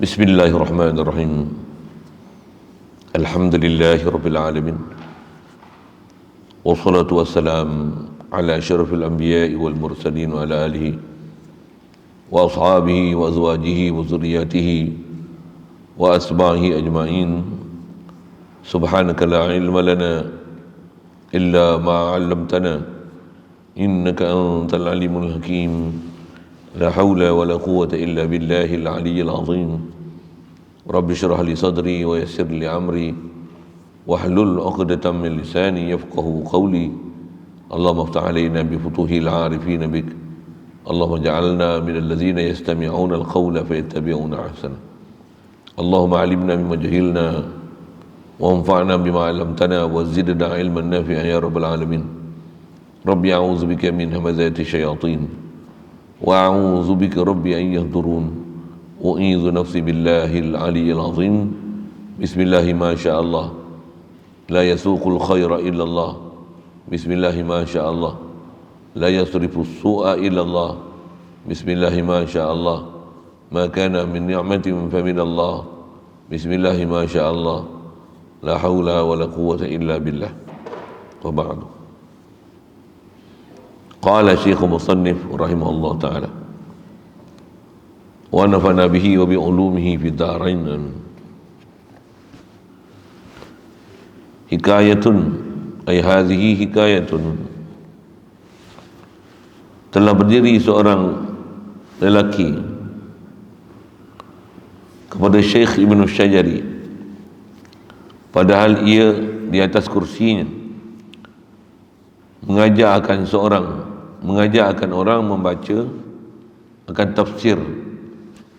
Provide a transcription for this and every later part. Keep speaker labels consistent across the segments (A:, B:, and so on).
A: Bismillahirrahmanirrahim. Alhamdulillahi alamin. Wassalatu wassalam ala asyrafil anbiya'i wal mursalin wa ala alihi wa ashabihi wa azwajihi wa zurriyatihi wa asbahihi ajma'in. Subhanaka la ilma lana illa ma 'allamtana innaka antal alimul hakim. La hawla wa la quwwata illa billahil aliyyil azim. Rabbi syrah li sadri wa yassir li amri wahlul 'uqdatam min lisani yafqahu qawli. Allahumma iftah 'alaina bi futuhil 'arifin bik. Allahumma ja'alna minal ladzina yastami'una al-qawla fayattabi'una ahsana. Allahumma 'allimna mimma jahilna wa anfa'na bima 'allamtana wa zidna 'ilman nafi'an ya rabbal alamin. Rabbi a'udzu bika min hamazati syayatin wa a'udzu bika rabbi an yahdurun. U'idzu nafsi billahil aliyyil azim. Bismillahi ma sya'allah. La yasuqul khaira illallah. Bismillahi ma sya'allah. La yasrifu su'a illallah. Bismillahi ma sya'allah. Ma kana min ni'matin fa min Allah. Bismillahi ma sya'allah. La haula wa la quwwata illa billah. Wa ba'du. Qala Syekh Musannif rahimahullah ta'ala wa nafana bihi wa bi ulumihi fi darain. Hikayatun ay hadhihi hikayatun. Telah berdiri seorang lelaki kepada Syekh Ibn Syajari, padahal ia di atas kursinya mengajak akan orang membaca akan tafsir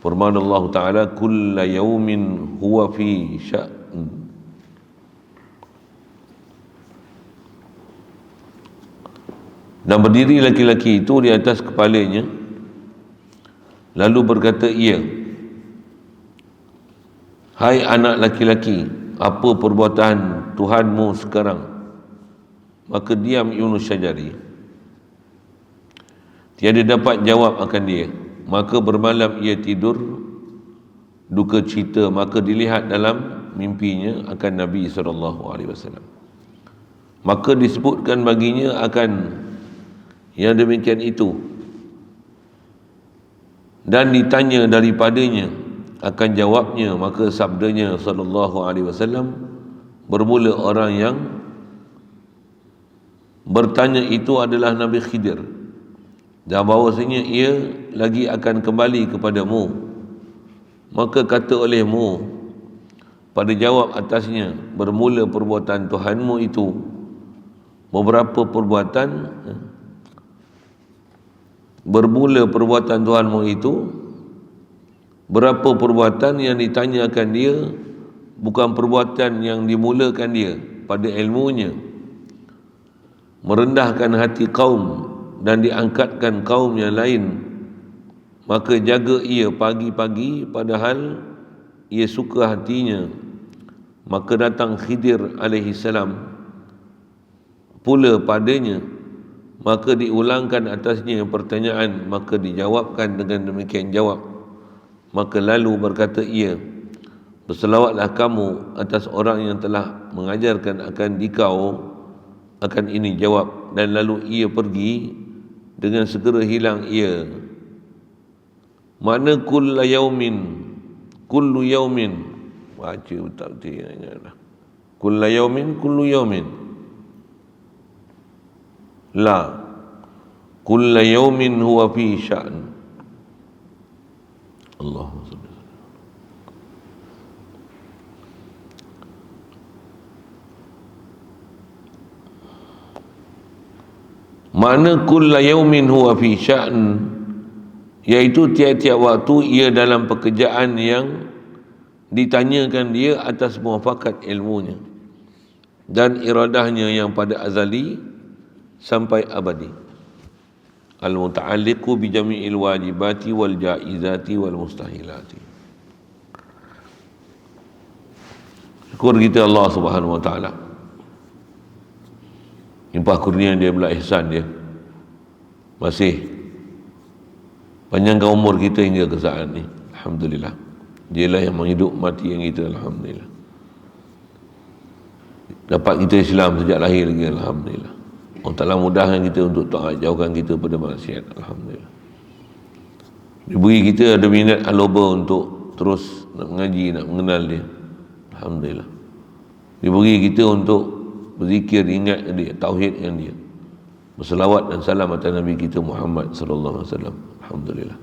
A: firman Allah Ta'ala, kulla yaumin huwa fi sya'n. Dan berdiri laki-laki itu di atas kepalanya, lalu berkata ia, hai anak laki-laki, apa perbuatan Tuhanmu sekarang? Maka diam Yunus Syajari, tiada dapat jawab akan dia. Maka bermalam ia tidur duka cita, maka dilihat dalam mimpinya akan Nabi SAW. Maka disebutkan baginya akan yang demikian itu, dan ditanya daripadanya akan jawabnya. Maka sabdanya SAW, bermula orang yang bertanya itu adalah Nabi Khidir, dan bahawasanya ia lagi akan kembali kepadamu. Maka kata olehmu pada jawab atasnya, bermula perbuatan Tuhanmu itu beberapa perbuatan. Bermula perbuatan Tuhanmu itu berapa perbuatan yang ditanyakan dia, bukan perbuatan yang dimulakan dia pada ilmunya, merendahkan hati kaum dan diangkatkan kaum yang lain. Maka jaga ia pagi-pagi padahal ia suka hatinya. Maka datang Khidir alaihi salam pula padanya, maka diulangkan atasnya pertanyaan, maka dijawabkan dengan demikian jawab. Maka lalu berkata ia, berselawatlah kamu atas orang yang telah mengajarkan akan dikau akan ini jawab. Dan lalu ia pergi, dengan segera hilang ia. Mana kullu yaumin, baca betul ingatlah. Kullu yaumin la, kullu yaumin huwa fi sya'n. Allahumma salli. Makna kulla yaumin huwa fi sya'n, iaitu tiap-tiap waktu ia dalam pekerjaan yang ditanyakan dia atas muafakat ilmunya dan iradahnya yang pada azali sampai abadi. Al-muta'alliqu bi jami'il wajibati wal jaizati wal mustahilati. Syukur kita Allah Subhanahu wa taala. Limpah kurnia dia pula ihsan dia. Masih panjangkan umur kita hingga ke saat ini. Alhamdulillah. Dialah yang menghidup mati yang kita, alhamdulillah. Dapat kita Islam sejak lahir lagi, alhamdulillah. Allah Ta'ala mudahkan kita untuk taat, jauhkan kita pada maksiat, alhamdulillah. Diberi kita ada minat aloba untuk terus nak mengaji, nak mengenal dia, alhamdulillah. Diberi kita untuk berzikir, ingat dia, tauhid dengan dia, berselawat dan salam atas Nabi kita Muhammad sallallahu alaihi wasallam, alhamdulillah.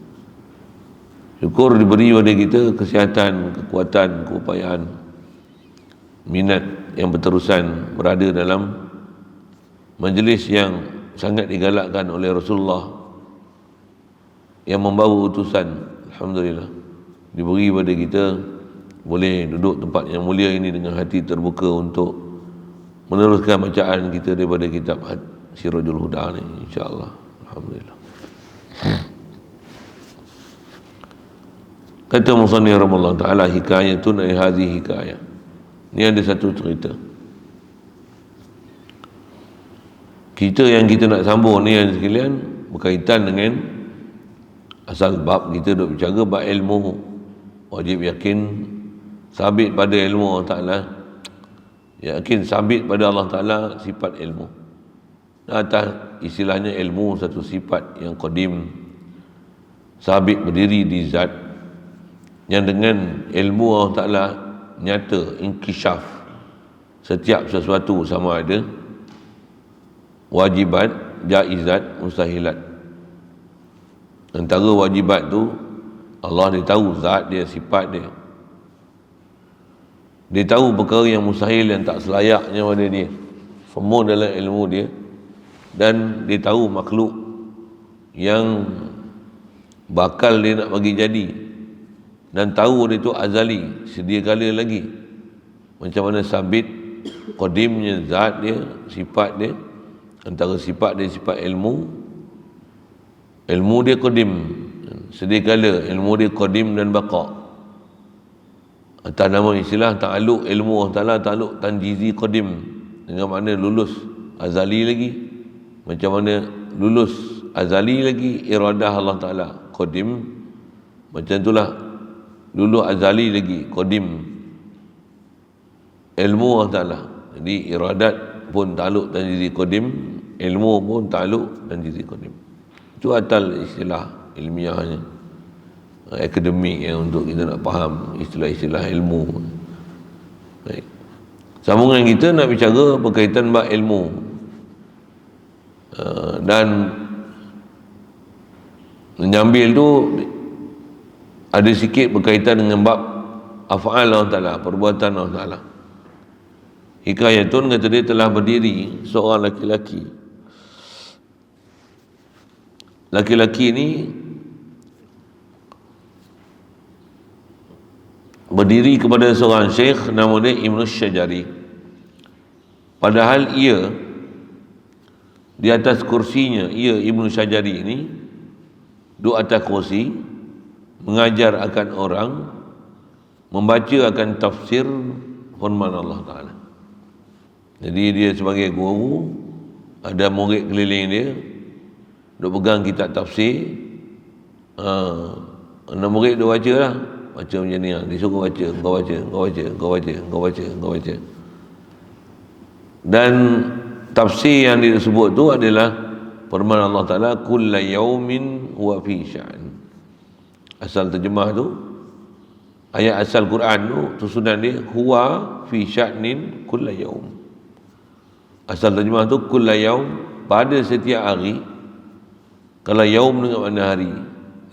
A: Syukur diberi pada kita kesihatan, kekuatan, keupayaan, minat yang berterusan berada dalam majlis yang sangat digalakkan oleh Rasulullah yang membawa utusan, alhamdulillah. Diberi pada kita boleh duduk tempat yang mulia ini dengan hati terbuka untuk meneruskan bacaan kita daripada kitab Sirajul Huda ni, insya-Allah, alhamdulillah. Kata musannif rahimahullah taala, hikayatun ay hadhihi hikayah. Ini ada satu cerita. Kita yang kita nak sambung ni yang sekalian berkaitan dengan asal bab kita duk bercakap bab ilmu. Wajib yakin sabit pada ilmu Allah Ta'ala, yakin sabit pada Allah Ta'ala sifat ilmu. Atas istilahnya ilmu satu sifat yang qadim, sabit berdiri di zat, yang dengan ilmu Allah Ta'ala nyata, inkishaf setiap sesuatu, sama ada wajibat, jaizat, mustahilat. Antara wajibat tu Allah dia tahu zat dia, sifat dia. Dia tahu perkara yang mustahil, yang tak selayaknya pada dia, semua dalam ilmu dia. Dan dia tahu makhluk yang bakal dia nak bagi jadi, dan tahu dia tu azali, sedia kala lagi. Macam mana sabit qadimnya zat dia, sifat dia. Antara sifat dia sifat ilmu, ilmu dia qadim, sedia kala, ilmu dia qadim dan baqa. Atas nama istilah ta'aluk ilmu Allah Ta'ala, ta'aluk tanjizi qadim, dengan makna lulus azali lagi. Macam mana lulus azali lagi iradah Allah Ta'ala qadim, macam itulah lulus azali lagi qadim ilmu Allah Ta'ala. Jadi iradat pun ta'aluk tanjizi qadim, ilmu pun ta'aluk tanjizi qadim. Itu atal istilah ilmiahnya, akademik yang untuk kita nak faham istilah-istilah ilmu. Baik. Sambungan kita nak bicara berkaitan bab ilmu, dan menyambil tu ada sikit berkaitan dengan bab af'al Allah Ta'ala, perbuatan Allah Ta'ala. Hikayatun, kata dia, telah berdiri seorang laki-laki. Laki-laki ni berdiri kepada seorang syekh, nama dia Ibnu Syajari. Padahal ia di atas kursinya, ia Ibnu Syajari ini duduk atas kursi, mengajar akan orang, membaca akan tafsir firman Allah Ta'ala. Jadi dia sebagai guru, ada murid keliling dia, duk pegang kitab tafsir. Anak murid dia baca lah, baca macam ni, disuruh baca, kau baca, kau baca, kau baca, kau baca, kau baca. Dan tafsir yang disebut tu adalah firman Allah Ta'ala, kulla yaumin huwa fi sya'n. Asal terjemah tu, ayat asal Quran tu susunan dia huwa fi sya'nin kulla yaum. Asal terjemah tu kulla yaum, pada setiap hari. Kalau yaum dengan makna hari,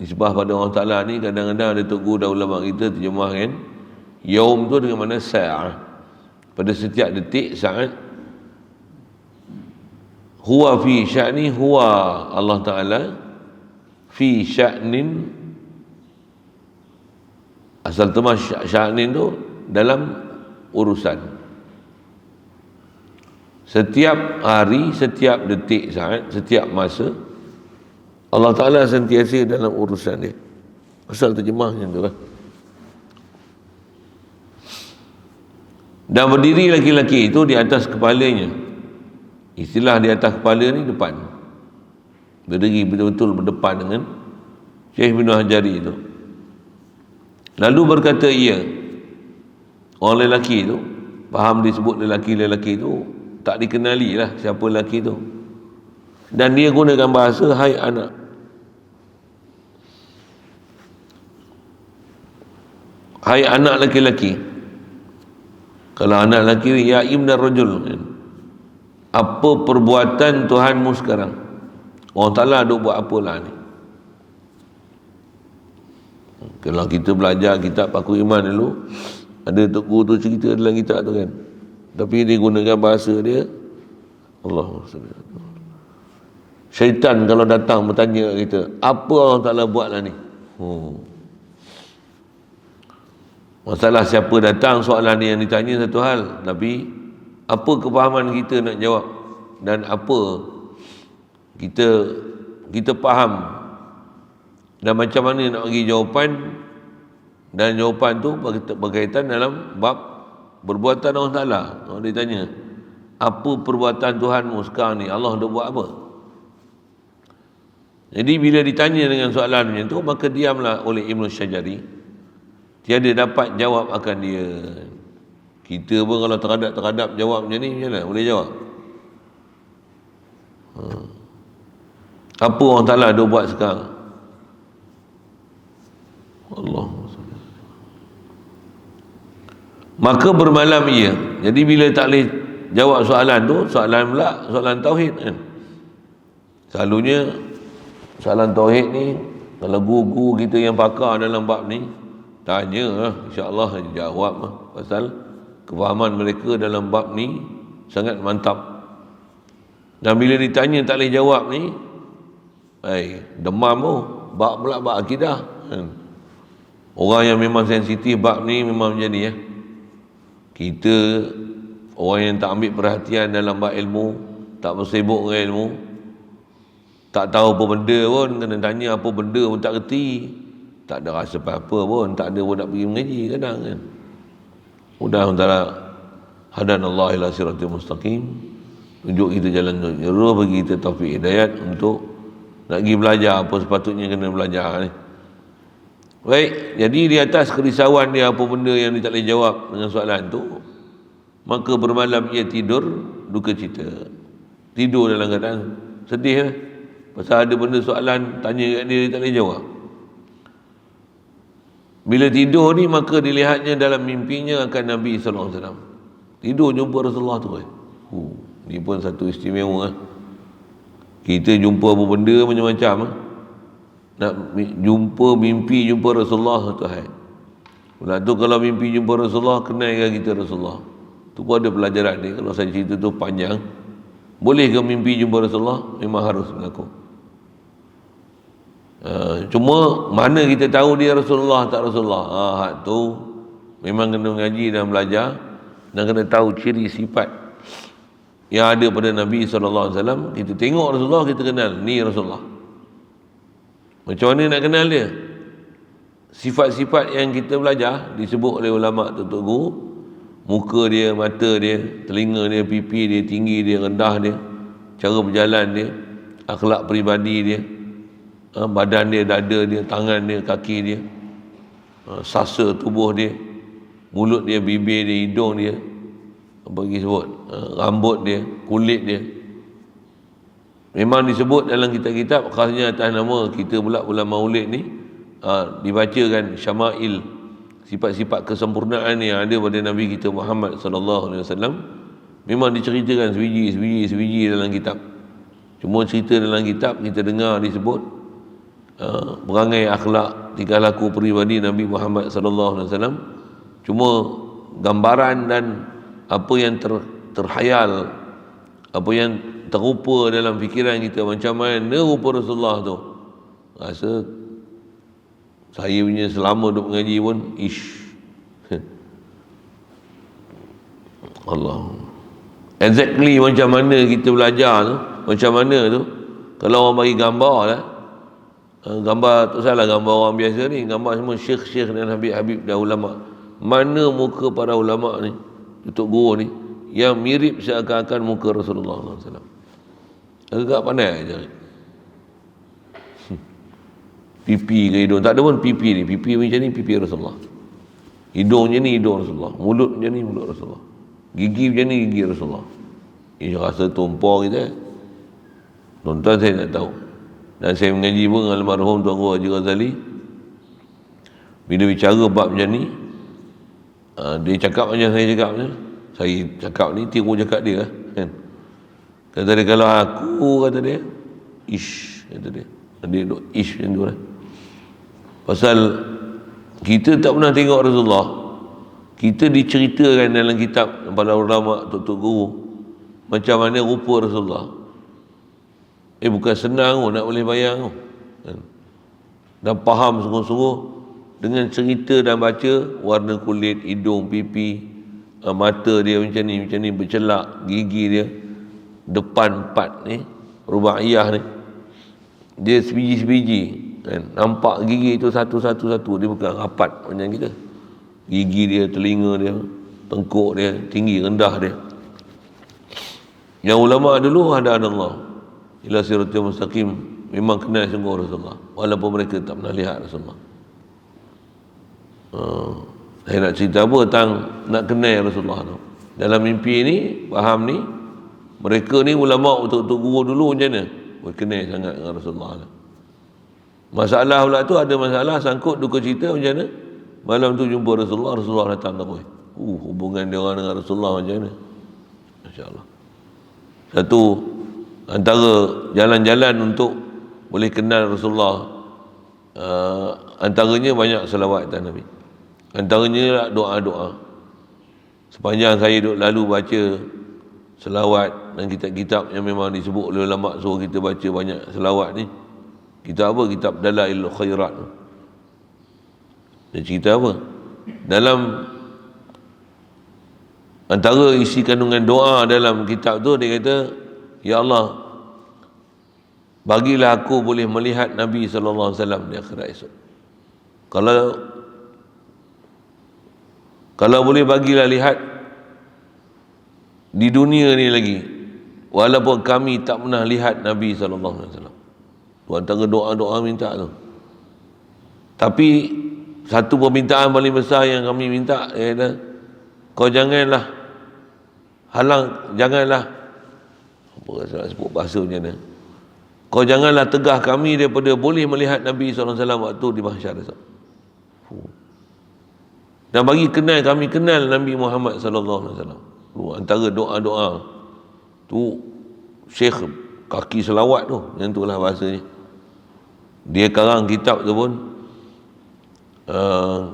A: nisbah pada Allah Ta'ala ni kadang-kadang ada tok guru dan ulama kita terjemahkan yaum tu dengan makna sa'ah, pada setiap detik, saat. Huwa fi sya'ni, huwa Allah Ta'ala fi sya'nin, asal terjemah sya'nin tu dalam urusan. Setiap hari, setiap detik, saat, setiap masa Allah Ta'ala sentiasa dalam urusan dia. Asal terjemahnya tu lah. Dan berdiri laki-laki itu di atas kepalanya. Istilah di atas kepala ni depan, berdiri betul-betul berdepan dengan Syekh Ibnu Hajari itu. Lalu berkata ia, orang lelaki tu, faham disebut lelaki-lelaki tu, tak dikenali lah siapa lelaki tu. Dan dia gunakan bahasa, hai anak. Hai anak lelaki-lelaki. Kalau anak lelaki, ya ibn rajul, apa perbuatan Tuhanmu sekarang? Allah Ta'ala duk buat apalah ni? Kalau kita belajar kitab Paku Iman dulu, ada tok guru tu cerita dalam kitab tu kan, tapi dia gunakan bahasa dia, Allahumma salli. Syaitan kalau datang bertanya kita, apa Allah Ta'ala buat lah ni? Masalah siapa datang, soalan ni yang ditanya satu hal, tapi apa kefahaman kita nak jawab, dan apa kita faham, dan macam mana nak bagi jawapan. Dan jawapan tu berkaitan dalam bab perbuatan Allah Ta'ala. Orang dia tanya, apa perbuatan Tuhanmu sekarang ni? Allah dah buat apa? Jadi bila ditanya dengan soalan macam tu, maka diamlah oleh Ibn Syajari. Tiada dapat jawab akan dia. Kita pun kalau terhadap jawab macam ni, macam mana boleh jawab? Apa Allah Ta'ala dah buat sekarang? Allah. Maka bermalam ia. Jadi bila tak boleh jawab soalan tu, soalan pula soalan tauhid kan. Selalunya soalan tauhid ni, kalau guru-guru kita yang pakar dalam bab ni tanya, insya-Allah jawab pasal kefahaman mereka dalam bab ni sangat mantap. Dan bila ditanya tak boleh jawab ni, demam tu, bab pula bab akidah kan. Orang yang memang sensitif bab ni memang macam ni ya. Kita orang yang tak ambil perhatian dalam bab ilmu, tak bersibuk dengan ilmu, tak tahu apa benda pun, kena tanya apa benda pun tak kerti, tak ada rasa apa-apa pun, tak ada pun nak pergi mengaji kadang kan. Mudah-mudahan hadanallah ila siratal mustaqim, tunjuk kita jalan lurus, bagi kita taufik hidayat untuk nak pergi belajar apa sepatutnya kena belajar ni. Baik, jadi di atas kerisauan dia apa benda yang dia tak boleh jawab dengan soalan tu, maka bermalam ia tidur duka cita. Tidur dalam keadaan sedih lah. Pasal ada benda soalan tanya kat dia tak boleh jawab. Bila tidur ni, maka dilihatnya dalam mimpinya akan Nabi SAW. Tidur jumpa Rasulullah tu. Ni pun satu istimewa. Kita jumpa apa benda macam-macam. Nak jumpa mimpi jumpa Rasulullah tu hai. Pula tu kalau mimpi jumpa Rasulullah, kenalkan kita Rasulullah. Tu pun ada pelajaran ni. Kalau saya cerita tu panjang. Boleh ke mimpi jumpa Rasulullah? Memang harus berlaku. Cuma mana kita tahu dia Rasulullah tak Rasulullah? Hak tu memang kena mengaji dan belajar, dan kena tahu ciri sifat yang ada pada Nabi SAW. Kita tengok Rasulullah, kita kenal ni Rasulullah. Macam mana nak kenal dia? Sifat-sifat yang kita belajar disebut oleh ulama' Tok Guru. Muka dia, mata dia, telinga dia, pipi dia, tinggi dia, rendah dia, cara berjalan dia, akhlak peribadi dia, badan dia, dada dia, tangan dia, kaki dia, sasa tubuh dia, mulut dia, bibir dia, hidung dia, bagi sebut, rambut dia, kulit dia. Memang disebut dalam kitab-kitab, khasnya atas nama kita pula bulan Maulid ni, dibacakan syama'il, sifat-sifat kesempurnaan yang ada pada Nabi kita Muhammad sallallahu alaihi wasallam. Memang diceritakan sebiji dalam kitab. Cuma cerita dalam kitab kita dengar disebut perangai, akhlak, tingkah laku peribadi Nabi Muhammad sallallahu alaihi wasallam. Cuma gambaran dan apa yang terhayal, apa yang terupa dalam fikiran kita macam mana rupa Rasulullah tu, rasa saya punya selama duk mengaji pun Allah, exactly macam mana kita belajar tu, macam mana tu. Kalau orang bagi gambar lah, gambar tak salah, gambar orang biasa ni, gambar semua syekh-syekh dan habib-habib dan ulama'. Mana muka para ulama' ni, Tok Guru ni, yang mirip seakan-akan muka Rasulullah SAW. Agak pandai je. pipi ke hidung. Tak ada pun pipi ni. Pipi macam ni pipi Rasulullah. Hidung macam ni hidung Rasulullah. Mulut macam ni mulut Rasulullah. Gigi macam ni gigi Rasulullah. Ini rasa tumpah kita. Tuan-tuan saya nak tahu. Dan saya mengaji pun dengan almarhum Tuan Guru Haji Ghazali. Bila bicara bab macam ni, dia cakap macam saya cakap macam. Saya cakap ni tiru cakap dia kan. Kata dia kalau aku kata dia ish kata dia. Dia duk ish macam tu lah. Pasal kita tak pernah tengok Rasulullah. Kita diceritakan dalam kitab para ulama tok-tok guru macam mana rupa Rasulullah. Bukan senang nak boleh bayang kan. Dan faham sungguh-sungguh dengan cerita dan baca warna kulit, hidung, pipi, mata dia macam ni bercelak, gigi dia depan 4 ni, rubaiyah ni. Dia sebiji-sebiji kan. Nampak gigi tu satu-satu, dia bukan rapat macam kita. Gigi dia, telinga dia, tengkuk dia, tinggi rendah dia. Yang ulama dulu ada Allah ila siratul mustaqim, memang kenal sungguh Rasulullah walaupun mereka tak pernah lihat Rasulullah. Saya nak cerita apa tentang nak kenal Rasulullah tu. Dalam mimpi ni, faham ni, mereka ni ulama untuk guru dulu macam mana? Berkenal sangat dengan Rasulullah tu. Masalah pula tu ada masalah sangkut duka cerita macam mana? Malam tu jumpa Rasulullah datang terus. Hubungan dia orang dengan Rasulullah macam mana? Masya-Allah. Satu antara jalan-jalan untuk boleh kenal Rasulullah, antaranya banyak selawat atas Nabi. Antaranya doa-doa. Sepanjang saya duk lalu baca selawat dan kitab-kitab yang memang disebut oleh ulama suruh kita baca banyak selawat ni. Kitab apa? Kitab Dalailul Khairat. Dia cerita apa? Dalam antara isi kandungan doa dalam kitab tu, dia kata, ya Allah, bagilah aku boleh melihat Nabi sallallahu alaihi wasallam di akhirat esok. Kalau boleh bagilah lihat di dunia ni lagi, walaupun kami tak pernah lihat Nabi sallallahu alaihi wasallam. Tu antara doa-doa minta tu. Tapi satu permintaan paling besar yang kami minta, dia kata, kau janganlah apa saya nak sebut bahasa macam mana, kau janganlah tegah kami daripada boleh melihat Nabi SAW waktu di mahsyar esok. Dan bagi kami kenal Nabi Muhammad SAW. Antara doa-doa tu Syekh kaki selawat tu, yang itulah bahasanya. Dia karang kitab tu pun,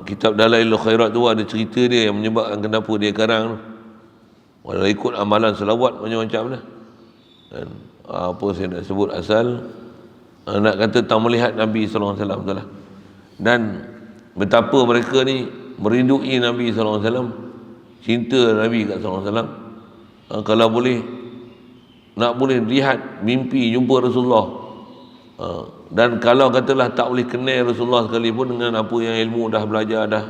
A: kitab Dalailul Khairat tu ada cerita dia yang menyebabkan kenapa dia karang tu. Walau ikut amalan selawat macam-macam lah. Dan apa saya nak sebut asal, nak kata tak melihat Nabi SAW tu lah. Dan betapa mereka ni merindui Nabi SAW, cinta Nabi SAW. Kalau boleh, nak boleh lihat mimpi jumpa Rasulullah. Dan kalau katalah tak boleh kenal Rasulullah sekalipun, dengan apa yang ilmu dah belajar, dah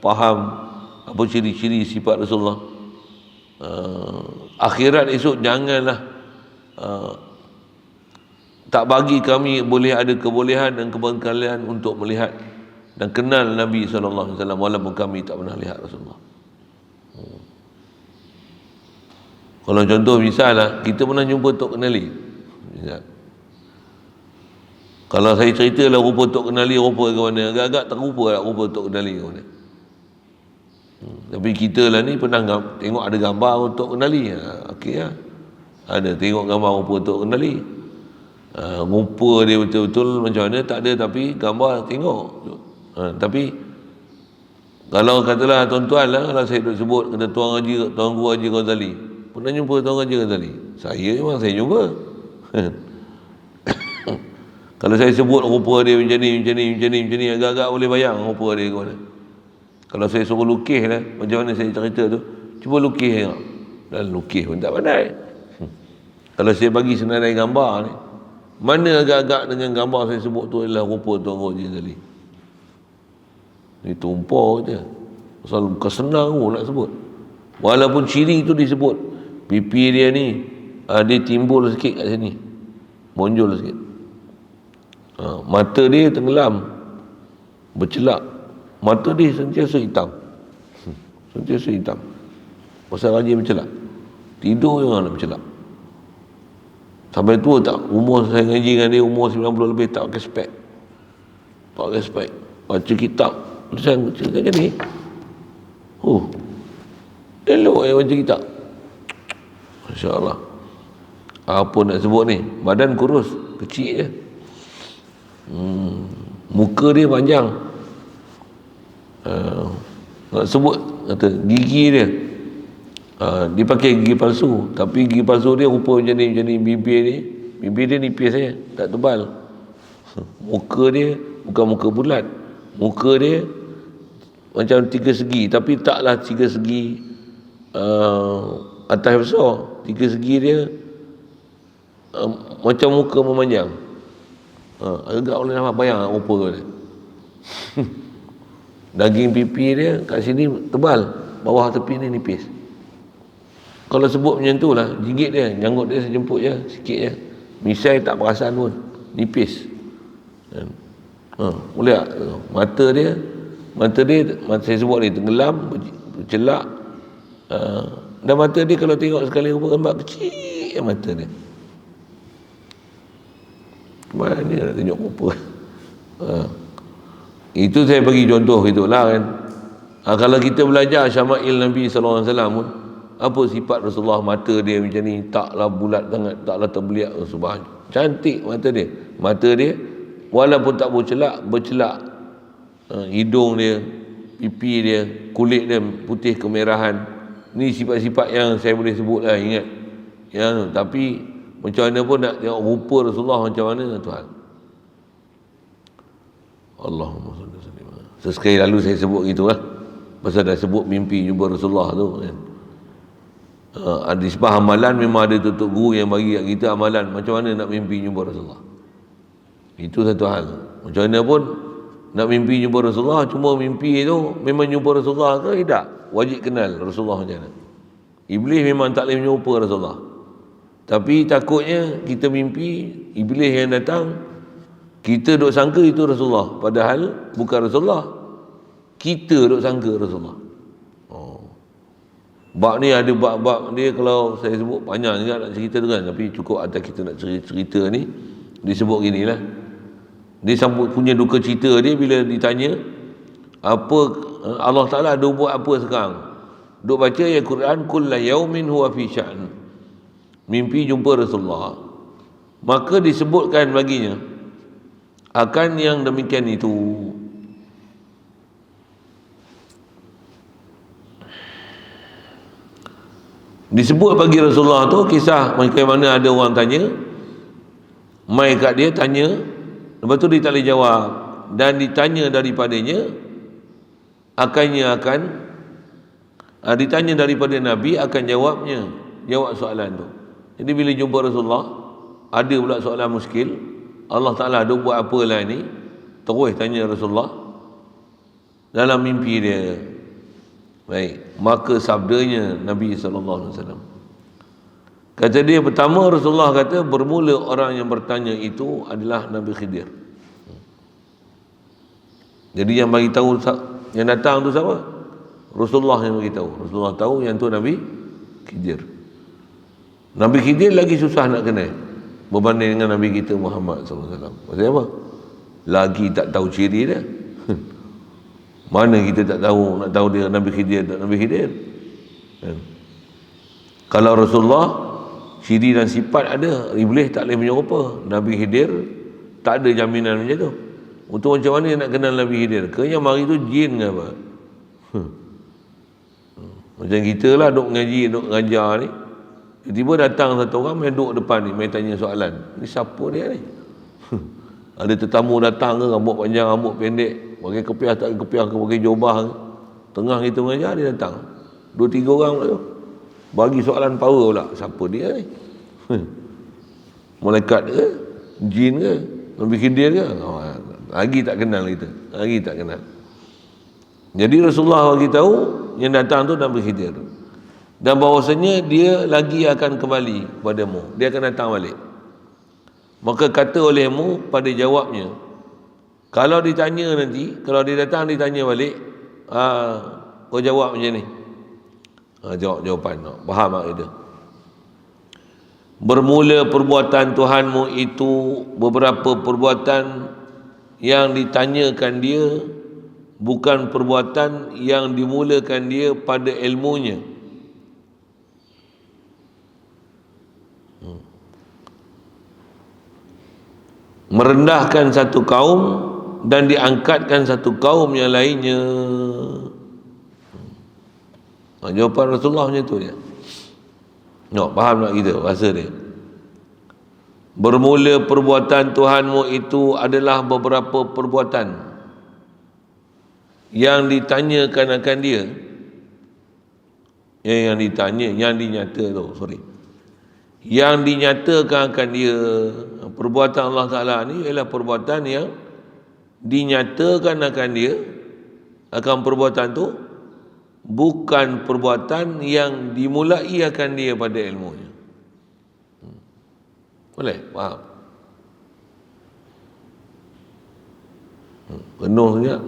A: faham apa ciri-ciri sifat Rasulullah, akhirat esok janganlah tak bagi kami boleh ada kebolehan dan kebangkalian untuk melihat dan kenal Nabi SAW walaupun kami tak pernah lihat Rasulullah. Kalau contoh misalnya kita pernah jumpa Tok Kenali, misal, kalau saya ceritalah rupa Tok Kenali rupa ke mana, agak-agak terrupa lah rupa Tok Kenali ke mana. Tapi kita lah ni pernah tengok ada gambar Tok Kenali. Okey lah, ada tengok gambar rupa Tok Kenali. Rupa dia betul-betul macam mana tak ada, tapi gambar tengok. Tapi kalau katalah tuan-tuan lah, kalau saya duk sebut kata Tuan Guru Haji Ghazali, pernah jumpa Tuan Haji Ghazali? Saya memang saya jumpa. Kalau saya sebut rupa dia macam ni, agak-agak boleh bayang rupa dia ke mana. Kalau saya suruh lukis lah, macam mana saya cerita tu, cuba lukis tengok. Dan lukis pun tak pandai. Kalau saya bagi senarai gambar ni, mana agak-agak dengan gambar saya sebut tu adalah rupa Tuan Guru Haji Ghazali. Ni tumpah je. Pasal bukan senang pun nak sebut. Walaupun ciri tu disebut, pipi dia ni dia timbul sikit kat sini, monjol sikit. Mata dia tenggelam, bercelak. Mata dia sentiasa hitam. Sentiasa hitam. Pasal rajin bercelak. Tidur je nak bercelak. Sampai tua tak, umur saya ngaji dengan dia umur 90 lebih, tak pakai spek. Tak pakai spek. Baca kitab. Saya baca ni. Elok baca kitab. Masya Allah. Apa nak sebut ni? Badan kurus, kecil je. Muka dia panjang. Nak sebut, kata gigi dia. Dia pakai gigi palsu, tapi gigi palsu dia rupa macam ni bibir dia nipis saja, tak tebal. Muka dia bukan muka bulat, muka dia macam tiga segi, tapi taklah tiga segi atas besar. Tiga segi dia macam muka memanjang. Agak boleh nampak, bayang rupa dia. Daging pipi dia kat sini tebal, bawah tepi ni nipis. Kalau sebut macam tu lah, gigit dia, janggut dia sejemput je, sikit je. Misai tak perasan pun, nipis. Boleh tak? Mata dia, saya sebut ni, tenggelam, bercelak. Dan mata dia kalau tengok sekali rupa gambar, kecil mata dia. Mana ni nak tunjuk rupa? Itu saya bagi contoh gitulah kan. Kalau kita belajar syama'il Nabi SAW pun, apa sifat Rasulullah, mata dia macam ni, taklah bulat sangat, taklah terbeliak, subhan. Cantik mata dia. Mata dia walaupun tak bercelak. Hidung dia, pipi dia, kulit dia putih kemerahan. Ni sifat-sifat yang saya boleh sebut lah, ingat. Tapi macam mana pun nak tengok rupa Rasulullah macam mana, Tuhan. Allahumma salli alaihi. Sesekali lalu saya sebut gitulah, pasal dah sebut mimpi jumpa Rasulullah tu kan. Ada sebab amalan memang ada tutup guru yang bagi kat kita amalan macam mana nak mimpi jumpa Rasulullah. Itu satu hal. Macam mana pun nak mimpi jumpa Rasulullah, cuma mimpi itu memang jumpa Rasulullah ke tidak, wajib kenal Rasulullah macam mana. Iblis memang tak boleh menjumpa Rasulullah, tapi takutnya kita mimpi iblis yang datang, kita duk sangka itu Rasulullah, padahal bukan Rasulullah, kita duk sangka Rasulullah. Bab ni ada bab-bab dia, kalau saya sebut panjang juga nak cerita tu kan, tapi cukup atas kita nak cerita ni disebut ginilah. Dia sambut punya duka cerita dia bila ditanya apa Allah Ta'ala ada buat apa sekarang. Duk baca ayat Quran, kullu yaumin huwa fi sya'n, mimpi jumpa Rasulullah, maka disebutkan baginya akan yang demikian itu. Disebut bagi Rasulullah tu kisah bagaimana ada orang tanya, mai kat dia tanya, lepas tu dia tak boleh jawab, dan ditanya daripadanya ditanya daripada Nabi akan jawab soalan tu. Jadi bila jumpa Rasulullah ada pula soalan muskil, Allah Ta'ala ada buat apa lah ni, terus tanya Rasulullah dalam mimpi dia. Baik, maka sabdanya Nabi SAW, kata dia, pertama Rasulullah kata, bermula orang yang bertanya itu adalah Nabi Khidir. Jadi yang bagi tahu, yang datang tu siapa? Rasulullah yang bagi tahu. Rasulullah tahu yang tu Nabi Khidir. Nabi Khidir lagi susah nak kenal berbanding dengan Nabi kita Muhammad SAW. Maksudnya apa? Lagi tak tahu ciri dia. Mana kita tak tahu, nak tahu dia Nabi Khidir tak Nabi Khidir kan? Kalau Rasulullah ciri dan sifat ada, iblis tak boleh menyerupa. Nabi Khidir tak ada jaminan macam tu. Untuk macam mana nak kenal Nabi Khidir? Ke yang mari tu jin ke apa? Macam kita lah duk ngaji, duk ngajar ni, tiba-tiba datang satu orang main duduk depan ni, main tanya soalan. Ni siapa dia ni? Ada tetamu datang ke, rambut panjang, rambut pendek, pakai kepiah tak pakai kepiah ke, pakai jubah ke, tengah kita mengajar dia datang, 2-3 orang pula tu, bagi soalan power pula. Siapa dia ni? Malaikat ke, jin ke, Nabi Khidir ke? Lagi tak kenal kita, lagi tak kenal. Jadi Rasulullah bagi tahu yang datang tu Nabi Khidir, dan bahawasanya dia lagi akan kembali padamu, dia akan datang balik. Maka kata olehmu pada jawabnya. Kalau ditanya nanti, kalau dia datang ditanya balik, kau jawab macam ni. Jawab jawapan. Faham tak kita? Bermula perbuatan Tuhanmu itu beberapa perbuatan yang ditanyakan dia, bukan perbuatan yang dimulakan dia pada ilmunya. Merendahkan satu kaum dan diangkatkan satu kaum yang lainnya. Jawapan Rasulullah macam tu dia. Faham tak kita bahasa dia? Bermula perbuatan Tuhanmu itu adalah beberapa perbuatan yang ditanyakan akan dia. Yang dinyatakan akan dia. Perbuatan Allah Ta'ala ni ialah perbuatan yang dinyatakan akan dia, akan perbuatan tu, bukan perbuatan yang dimulai akan dia pada ilmunya. Boleh? Faham? Penuh sekejap.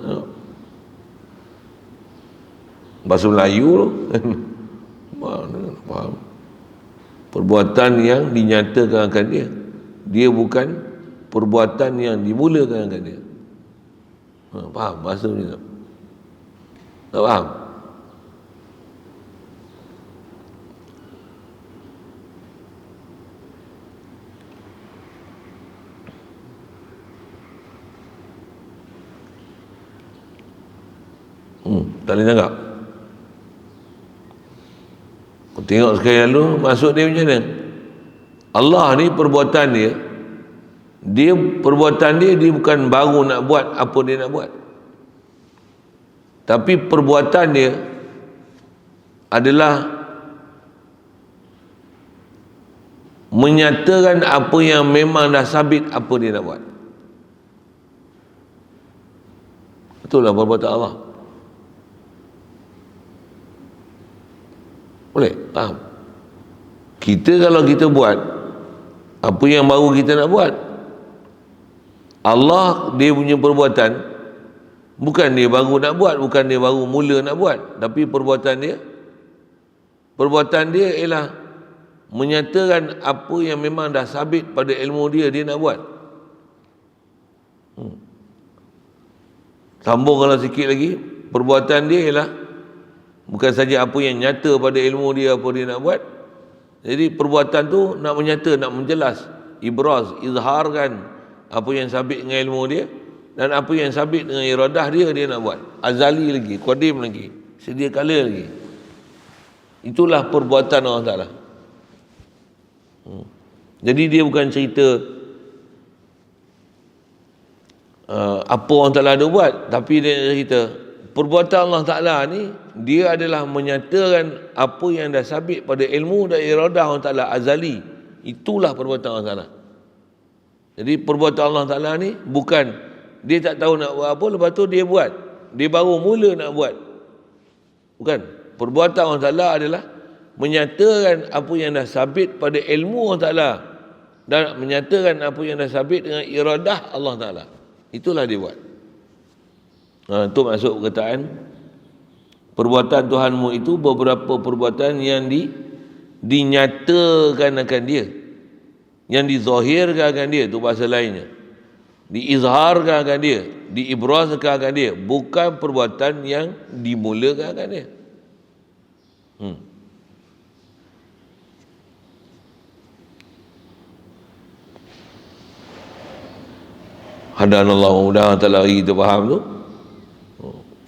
A: Bahasa Melayu tu. Faham? Perbuatan yang dinyatakan akan dia. Dia bukan perbuatan yang dimulakan akan dia. Faham? Bahasa macam tu. Tak faham? Tak boleh tangkap. Kau tengok sekali lalu maksud dia macam mana? Allah ni perbuatan dia perbuatan dia bukan baru nak buat apa dia nak buat, tapi perbuatan dia adalah menyatakan apa yang memang dah sabit apa dia nak buat. Itulah perbuatan Allah. Boleh? Faham? Kita kalau kita buat apa yang baru kita nak buat, Allah dia punya perbuatan bukan dia baru nak buat, bukan dia baru mula nak buat, tapi perbuatan dia ialah menyatakan apa yang memang dah sabit pada ilmu dia nak buat. Sambung kalau sikit lagi, perbuatan dia ialah bukan saja apa yang nyata pada ilmu dia apa dia nak buat. Jadi perbuatan tu nak menyata, nak menjelas, ibraz, izharkan apa yang sabit dengan ilmu dia dan apa yang sabit dengan iradah dia nak buat. Azali lagi, qadim lagi, sedia kala lagi. Itulah perbuatan Allah Ta'ala. Jadi dia bukan cerita apa orang Ta'ala ada buat, tapi dia cerita perbuatan Allah Ta'ala ni dia adalah menyatakan apa yang dah sabit pada ilmu dan iradah Allah Ta'ala azali. Itulah perbuatan Allah Ta'ala. Jadi perbuatan Allah Ta'ala ni bukan dia tak tahu nak buat apa, lepas tu dia buat, dia baru mula nak buat. Bukan. Perbuatan Allah Ta'ala adalah menyatakan apa yang dah sabit pada ilmu Allah Ta'ala dan menyatakan apa yang dah sabit dengan iradah Allah Ta'ala. Itulah dia buat. Itu maksud perkataan perbuatan Tuhanmu itu beberapa perbuatan yang dinyatakan akan dia, yang dizahirkan akan dia. Itu bahasa lainnya, diizharkan akan dia, diibrazkan akan dia, bukan perbuatan yang dimulakan akan dia. Hadanallah, mudah-mudahan tak lagi kita faham tu.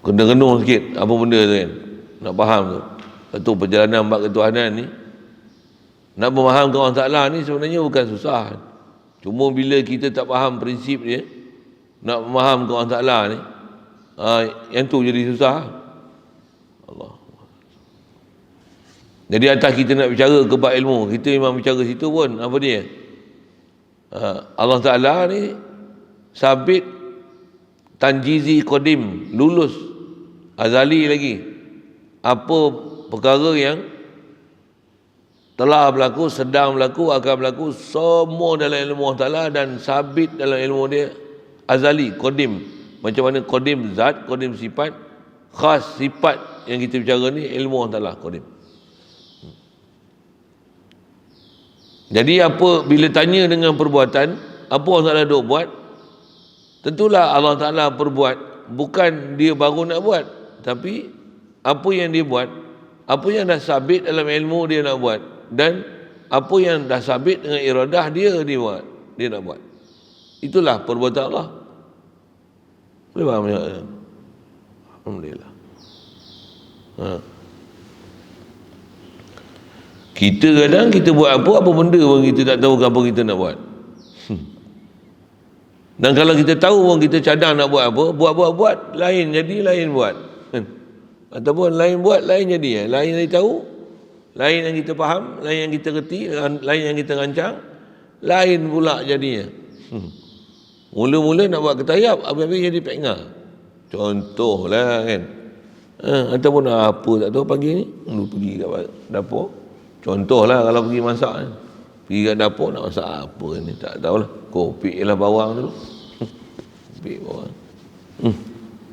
A: Kena renung sikit apa benda tu kan, nak faham tu. Satu perjalanan bab ketuhanan ni, nak memahamkan Allah Ta'ala ni sebenarnya bukan susah. Cuma bila kita tak faham prinsip dia, nak memahamkan Allah Ta'ala ni, yang tu jadi susah. Allah. Jadi atas kita nak bicara ke bab ilmu, kita memang bicara situ pun apa dia, Allah Ta'ala ni sabit, tanjizi, qadim, lulus, azali lagi. Apa perkara yang telah berlaku, sedang berlaku, akan berlaku, semua dalam ilmu Allah Ta'ala dan sabit dalam ilmu dia azali, qadim. Macam mana qadim zat, qadim sifat, khas sifat yang kita bicara ni ilmu Allah Ta'ala qadim. Jadi apa, bila tanya dengan perbuatan, apa Allah Ta'ala duk buat, tentulah Allah Ta'ala perbuat, bukan dia baru nak buat, tapi apa yang dia buat, apa yang dah sabit dalam ilmu dia nak buat, dan apa yang dah sabit dengan iradah dia buat, dia nak buat. Itulah perbuatan Allah. Boleh faham tak? Alhamdulillah. Kita kadang kita buat apa benda pun kita tak tahu apa kita nak buat. Dan kalau kita tahu pun kita cadang nak buat apa, buat, lain jadi, lain buat. Ataupun lain buat, lain jadi. Lain yang tahu, lain yang kita faham, lain yang kita reti, lain yang kita rancang, lain pula jadinya. Mula-mula nak buat ketayap, habis-habis jadi pengar. Contohlah kan. Ataupun apa tak tahu pagi ni, pergi kat dapur. Contohlah kalau pergi masak ni, pergi kat dapur nak masak apa ni, tak tahulah. Kopi lah bawang dulu. Kopi bawang.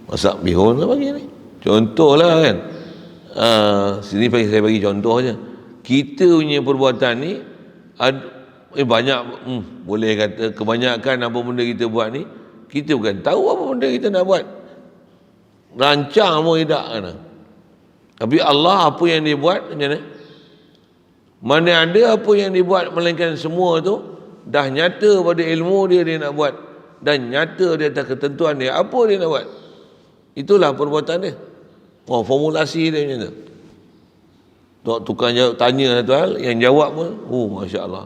A: Masak bihun lah pagi ni. Contohlah kan. Sini saya bagi contoh je. Kita punya perbuatan ni banyak, boleh kata kebanyakan apa benda kita buat ni, kita bukan tahu apa benda kita nak buat. Rancang pun tidak kan. Tapi Allah apa yang dia buat macam mana? Mana ada apa yang dibuat, melainkan semua tu dah nyata pada ilmu dia nak buat, dan nyata di atas ketentuan dia apa dia nak buat. Itulah perbuatan dia. Formulasi dia macam tu. Tukang jawab tanya satu hal, yang jawab pun Masya Allah,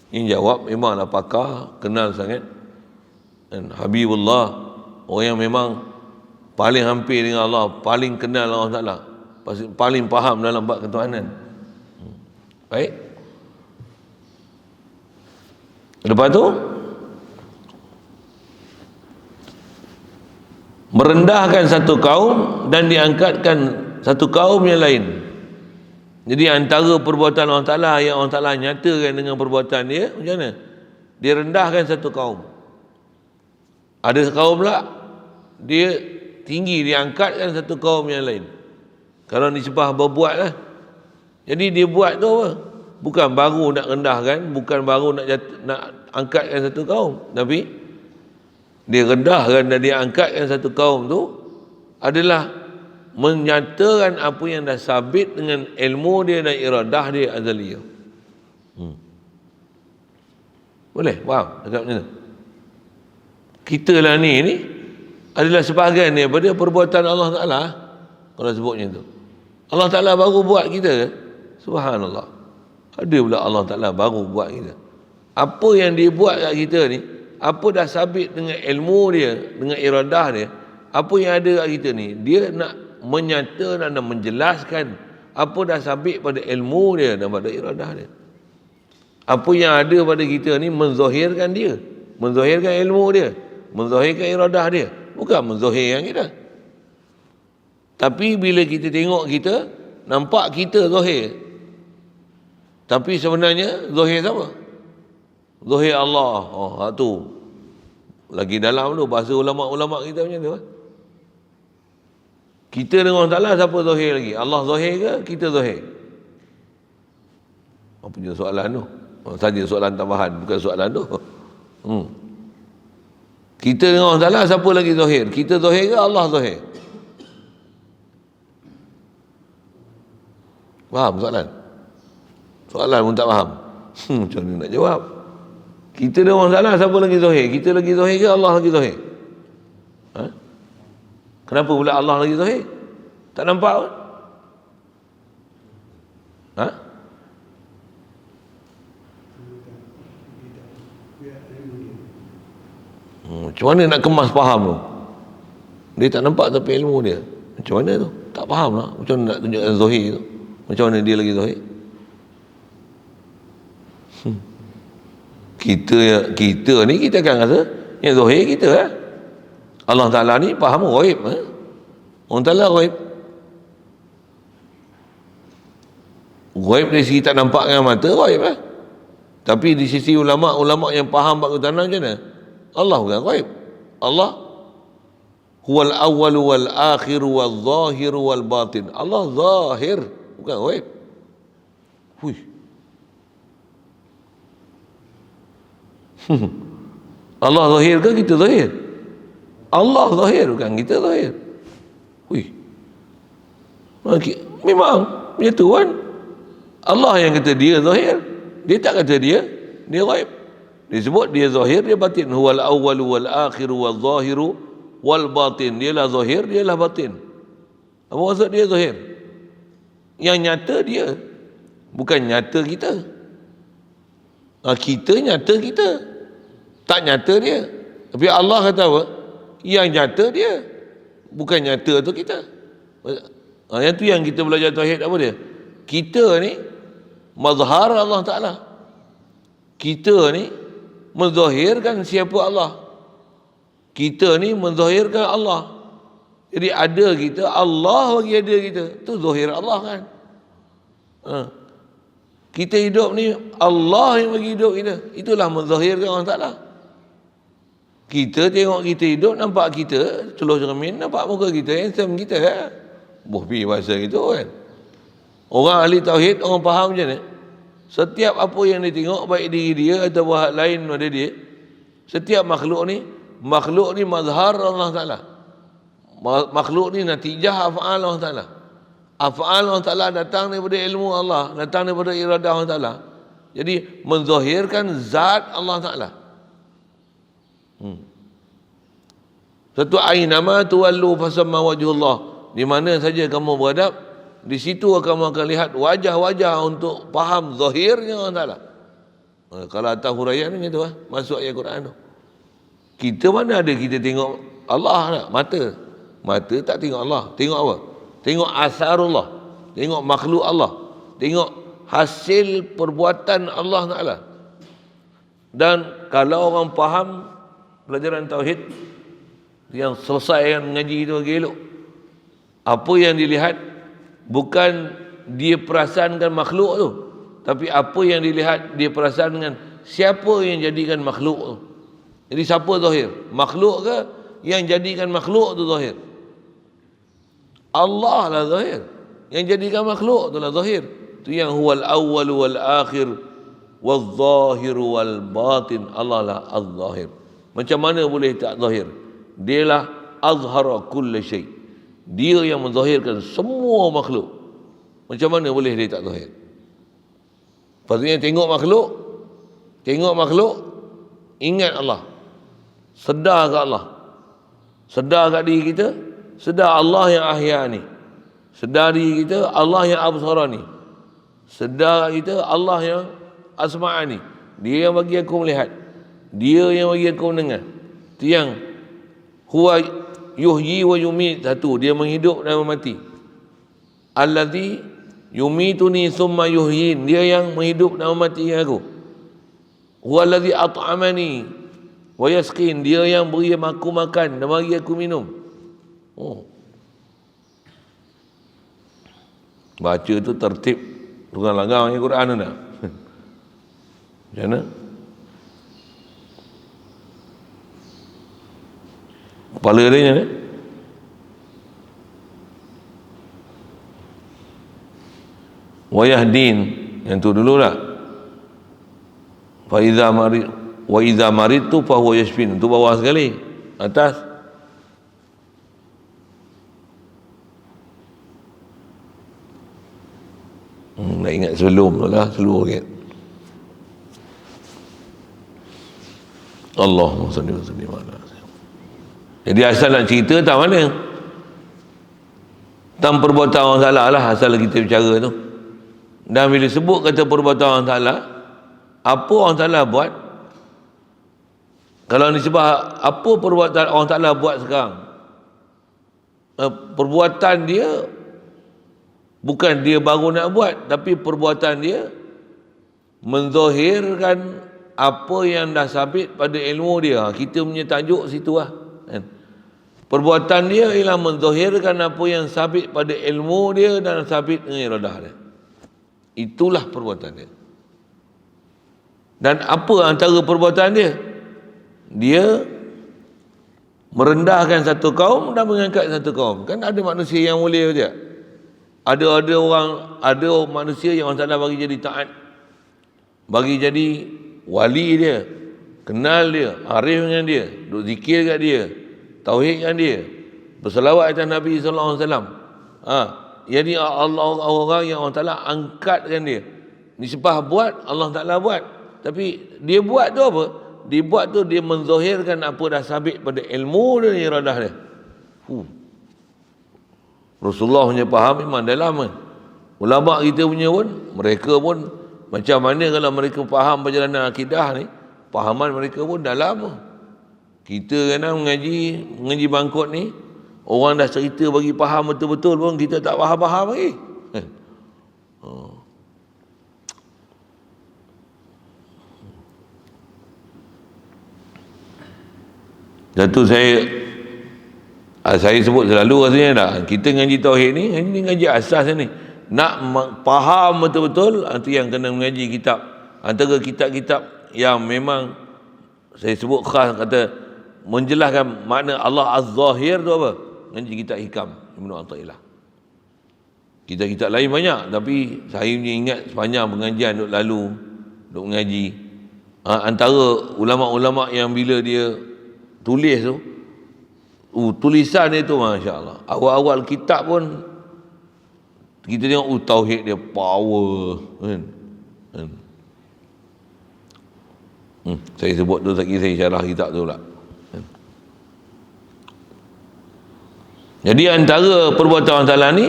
A: yang jawab memanglah pakar, kenal sangat. Dan Habibullah, orang yang memang paling hampir dengan Allah, paling kenal Allah Ta'ala, paling faham dalam bab ketuhanan. Baik. Lepas tu merendahkan satu kaum dan diangkatkan satu kaum yang lain. Jadi antara perbuatan Allah Ta'ala yang Allah Ta'ala nyatakan dengan perbuatan dia, macam mana? Dia rendahkan satu kaum. Ada kaum pula dia tinggi, diangkatkan satu kaum yang lain. Kalau nisbah berbuat lah. Jadi dia buat tu apa? Bukan baru nak rendahkan, bukan baru nak angkatkan satu kaum, tapi dia rendahkan dan dia angkatkan satu kaum tu adalah menyatakan apa yang dah sabit dengan ilmu dia dan iradah dia azaliyah. Boleh? Faham? Dekat macam tu? Kita lah ni adalah sebahagian daripada perbuatan Allah Ta'ala. Kalau sebutnya tu Allah Ta'ala baru buat kita ke? Subhanallah. Ada pula Allah Ta'ala baru buat kita. Apa yang dia buat kat kita ni, apa dah sabit dengan ilmu dia, dengan iradah dia, apa yang ada kat kita ni, dia nak menyatakan dan menjelaskan apa dah sabit pada ilmu dia dan pada iradah dia. Apa yang ada pada kita ni menzahirkan dia, menzahirkan ilmu dia, menzahirkan iradah dia, bukan menzahirkan kita. Tapi bila kita tengok kita, nampak kita zahir, tapi sebenarnya zahir siapa? Zahir Allah. Tu lagi dalam tu bahasa ulama-ulama kita macam tu. Kita dengan Allah Ta'ala siapa zahir lagi? Allah zahir ke kita zahir? Apa punya soalan tu? Saja soalan tambahan, bukan soalan tu. Kita dengan Allah Ta'ala siapa lagi zahir? Kita zahir ke Allah zahir? Faham soalan? Soalan pun tak faham. Macam mana nak jawab? Kita dengan Allah Ta'ala siapa lagi zahir? Kita lagi zahir ke Allah lagi zahir? Kenapa pula Allah lagi zahir? Tak nampak pun? Macam mana nak kemas faham tu? Dia tak nampak tapi ilmu dia. Macam mana tu? Tak faham lah. Macam mana nak tunjukkan zahir tu? Macam mana dia lagi zahir? Kita ni kita akan rasa yang zahir kita lah. Allah Ta'ala ni faham ghaib. Allah Ta'ala ghaib. Ghaib dari segi tak nampak dengan mata, ghaib lah. Tapi di sisi ulama' yang faham bab tanah macam mana? Allah bukan ghaib. Allah huwal awwal wal akhir wal zahir wal batin. Allah zahir, bukan ghaib. Hui. Allah zahir ke kita zahir? Allah zahir, bukan kita zahir. Hui. Memang macam tu kan. Allah yang kata dia zahir, dia tak kata dia ghaib. Dia sebut dia zahir, dia batin. Huwal awwal wal akhir wal zahiru wal batin. Dialah zahir, dialah batin. Apa maksud dia zahir? Yang nyata dia, bukan nyata kita. Kita nyata kita, tak nyata dia. Tapi Allah kata apa? Yang nyata dia, bukan nyata tu kita. Yang tu yang kita belajar tauhid apa dia? Kita ni mazhar Allah Ta'ala. Kita ni menzahirkan siapa Allah. Kita ni menzahirkan Allah. Jadi ada kita, Allah bagi ada kita. Tu zahir Allah kan. Kita hidup ni Allah yang bagi hidup kita. Itulah menzahirkan Allah Ta'ala. Kita tengok kita hidup, nampak kita celuh cermin, nampak muka kita, handsome kita kan. Bohpi bahasa gitu kan. Orang ahli tauhid, orang faham macam ni. Setiap apa yang dia tengok, baik diri dia atau hal lain pada dia, setiap makhluk ni mazhar Allah Ta'ala. Makhluk ni natijah af'al Allah Ta'ala. Af'al Allah Ta'ala datang daripada ilmu Allah, datang daripada iradah Allah Ta'ala. Jadi menzahirkan zat Allah Ta'ala. Satu ainama tuwallu fasamma wajhullah. Di mana saja kamu beradab, di situ kamu akan lihat wajah-wajah untuk faham zahirnya Allah Ta'ala. Kalau atas huraian ni tu masuk ayat Quran tu. Kita mana ada kita tengok Allah nak? Mata tak tengok Allah. Tengok apa? Tengok asarullah. Tengok makhluk Allah. Tengok hasil perbuatan Allah Ta'ala. Dan kalau orang faham pelajaran tauhid yang selesai yang mengaji itu lagi elok, apa yang dilihat bukan dia perasankan makhluk tu, tapi apa yang dilihat dia perasankan siapa yang jadikan makhluk tu. Jadi siapa zahir? Makhluk ke yang jadikan makhluk tu zahir? Allah lah zahir. Yang jadikan makhluk tu lah zahir. Tu yang huwal awwal wal akhir wal zahir wal batin. Allah lah az-zahir. Macam mana boleh tak zahir? Dialah azhara kulli syai'. Dia yang menzahirkan semua makhluk. Macam mana boleh dia tak zahir? Maksudnya tengok makhluk, ingat Allah. Sedar kat Allah. Sedar kat diri kita, sedar Allah yang ahya ni. Sedar diri kita, Allah yang absara ni. Sedar kat kita, Allah yang asma'a ni. Dia yang bagi aku melihat. Dia yang bagi aku mendengar. Itu yang huwa yuhyi wa yumit. Satu, dia menghidup dan memati. Allazi yumituni summa yuhyin. Dia yang menghidup dan memati aku. Huwa allazi at'amani wa yasqin. Dia yang beri aku makan dan bagi aku minum. Baca tu tertib. Bukan langgar yang Quran tu nak. Macam mana? Kepala dia ni. Wayahdin, yang tu dulu lah. Fa iza marid wa iza marid tu fa huwa yashfin. Tu bawah sekali. Atas. Nak ingat sebelum tu lah, seluruh kan. Allahumma salli wa sallim ala. Jadi asal nak cerita tak mana? Tentang perbuatan orang salah lah asal kita bicara tu. Dan bila sebut kata perbuatan orang salah, apa orang salah buat? Kalau ni sebab apa perbuatan orang salah buat sekarang? Perbuatan dia bukan dia baru nak buat, tapi perbuatan dia menzahirkan apa yang dah sabit pada ilmu dia. Kita punya tajuk situ lah. Perbuatan dia ialah menzahirkan apa yang sabit pada ilmu dia dan sabit dengan iradah dia. Itulah perbuatan dia. Dan apa antara perbuatan dia? Dia merendahkan satu kaum dan mengangkat satu kaum. Kan ada manusia yang mulia je. Ada manusia yang Allah Ta'ala bagi jadi taat, bagi jadi wali dia, kenal dia, arif dengan dia, duk zikir kat dia, tauhid dengan dia, berselawat atas Nabi sallallahu alaihi wasallam. Jadi orang yang Allah Ta'ala angkatkan dia. Nisbah buat, Allah Ta'ala buat. Tapi dia buat tu apa? Dia buat tu dia menzahirkan apa dah sabit pada ilmu dan iradah dia. Rasulullah punya faham memang dalam kan. Ulama kita punya pun, mereka pun macam mana kalau mereka faham perjalanan akidah ni, fahaman mereka pun dalam. Kita kadang mengaji bangkot ni, orang dah cerita bagi faham betul-betul pun kita tak faham-faham lagi. Satu saya sebut selalu rasanya dah, kita ngaji tauhid ni, ngaji asas ni. Nak faham betul-betul, itu yang kena mengaji kitab. Antara kitab-kitab yang memang saya sebut khas, kata menjelaskan makna Allah Az-Zahir tu apa? Ngaji kitab Hikam Ibn Athaillah. Kitab-kitab lain banyak, tapi saya ingat sepanjang pengajian duk lalu, duk mengaji. Antara ulama-ulama yang bila dia tulis tu, tulisan dia tu Masya Allah. Awal-awal kitab pun kita tengok tauhid dia power kan. Saya sebut tu lagi, saya syarah kitab tu pula. Jadi antara perbuatan Allah Ta'ala ni,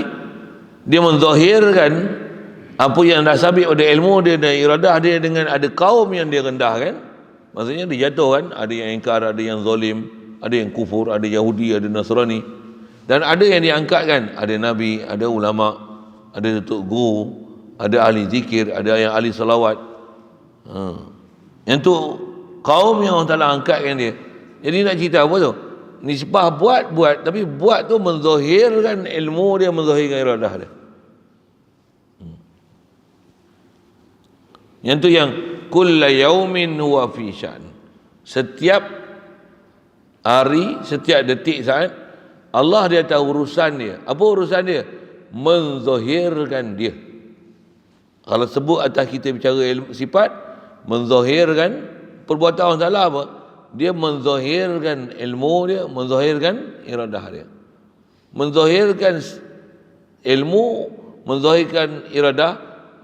A: dia menzahirkan apa yang dah sabit pada ilmu dia dan iradah dia dengan ada kaum yang dia rendahkan. Maksudnya dia jatuh kan, ada yang ingkar, ada yang zalim, ada yang kufur, ada Yahudi, ada Nasrani, dan ada yang diangkatkan, ada Nabi, ada ulama, ada datuk guru, ada ahli zikir, ada yang ahli salawat. Yang tu kaum yang Allah Ta'ala angkatkan dia. Jadi nak cerita apa tu? Nisbah buat, tapi buat tu menzahirkan ilmu dia, menzahirkan iradah dia. Yang tu yang kulla yaumin huwa fi sya'n. Setiap hari, setiap detik saat, Allah dia tahu urusan dia. Apa urusan dia? Menzahirkan dia. Kalau sebut atas kita bicara ilmu sifat, menzahirkan perbuatan Allah Ta'ala apa? Dia menzahirkan ilmu dia, menzahirkan iradah dia. Menzahirkan ilmu, menzahirkan iradah,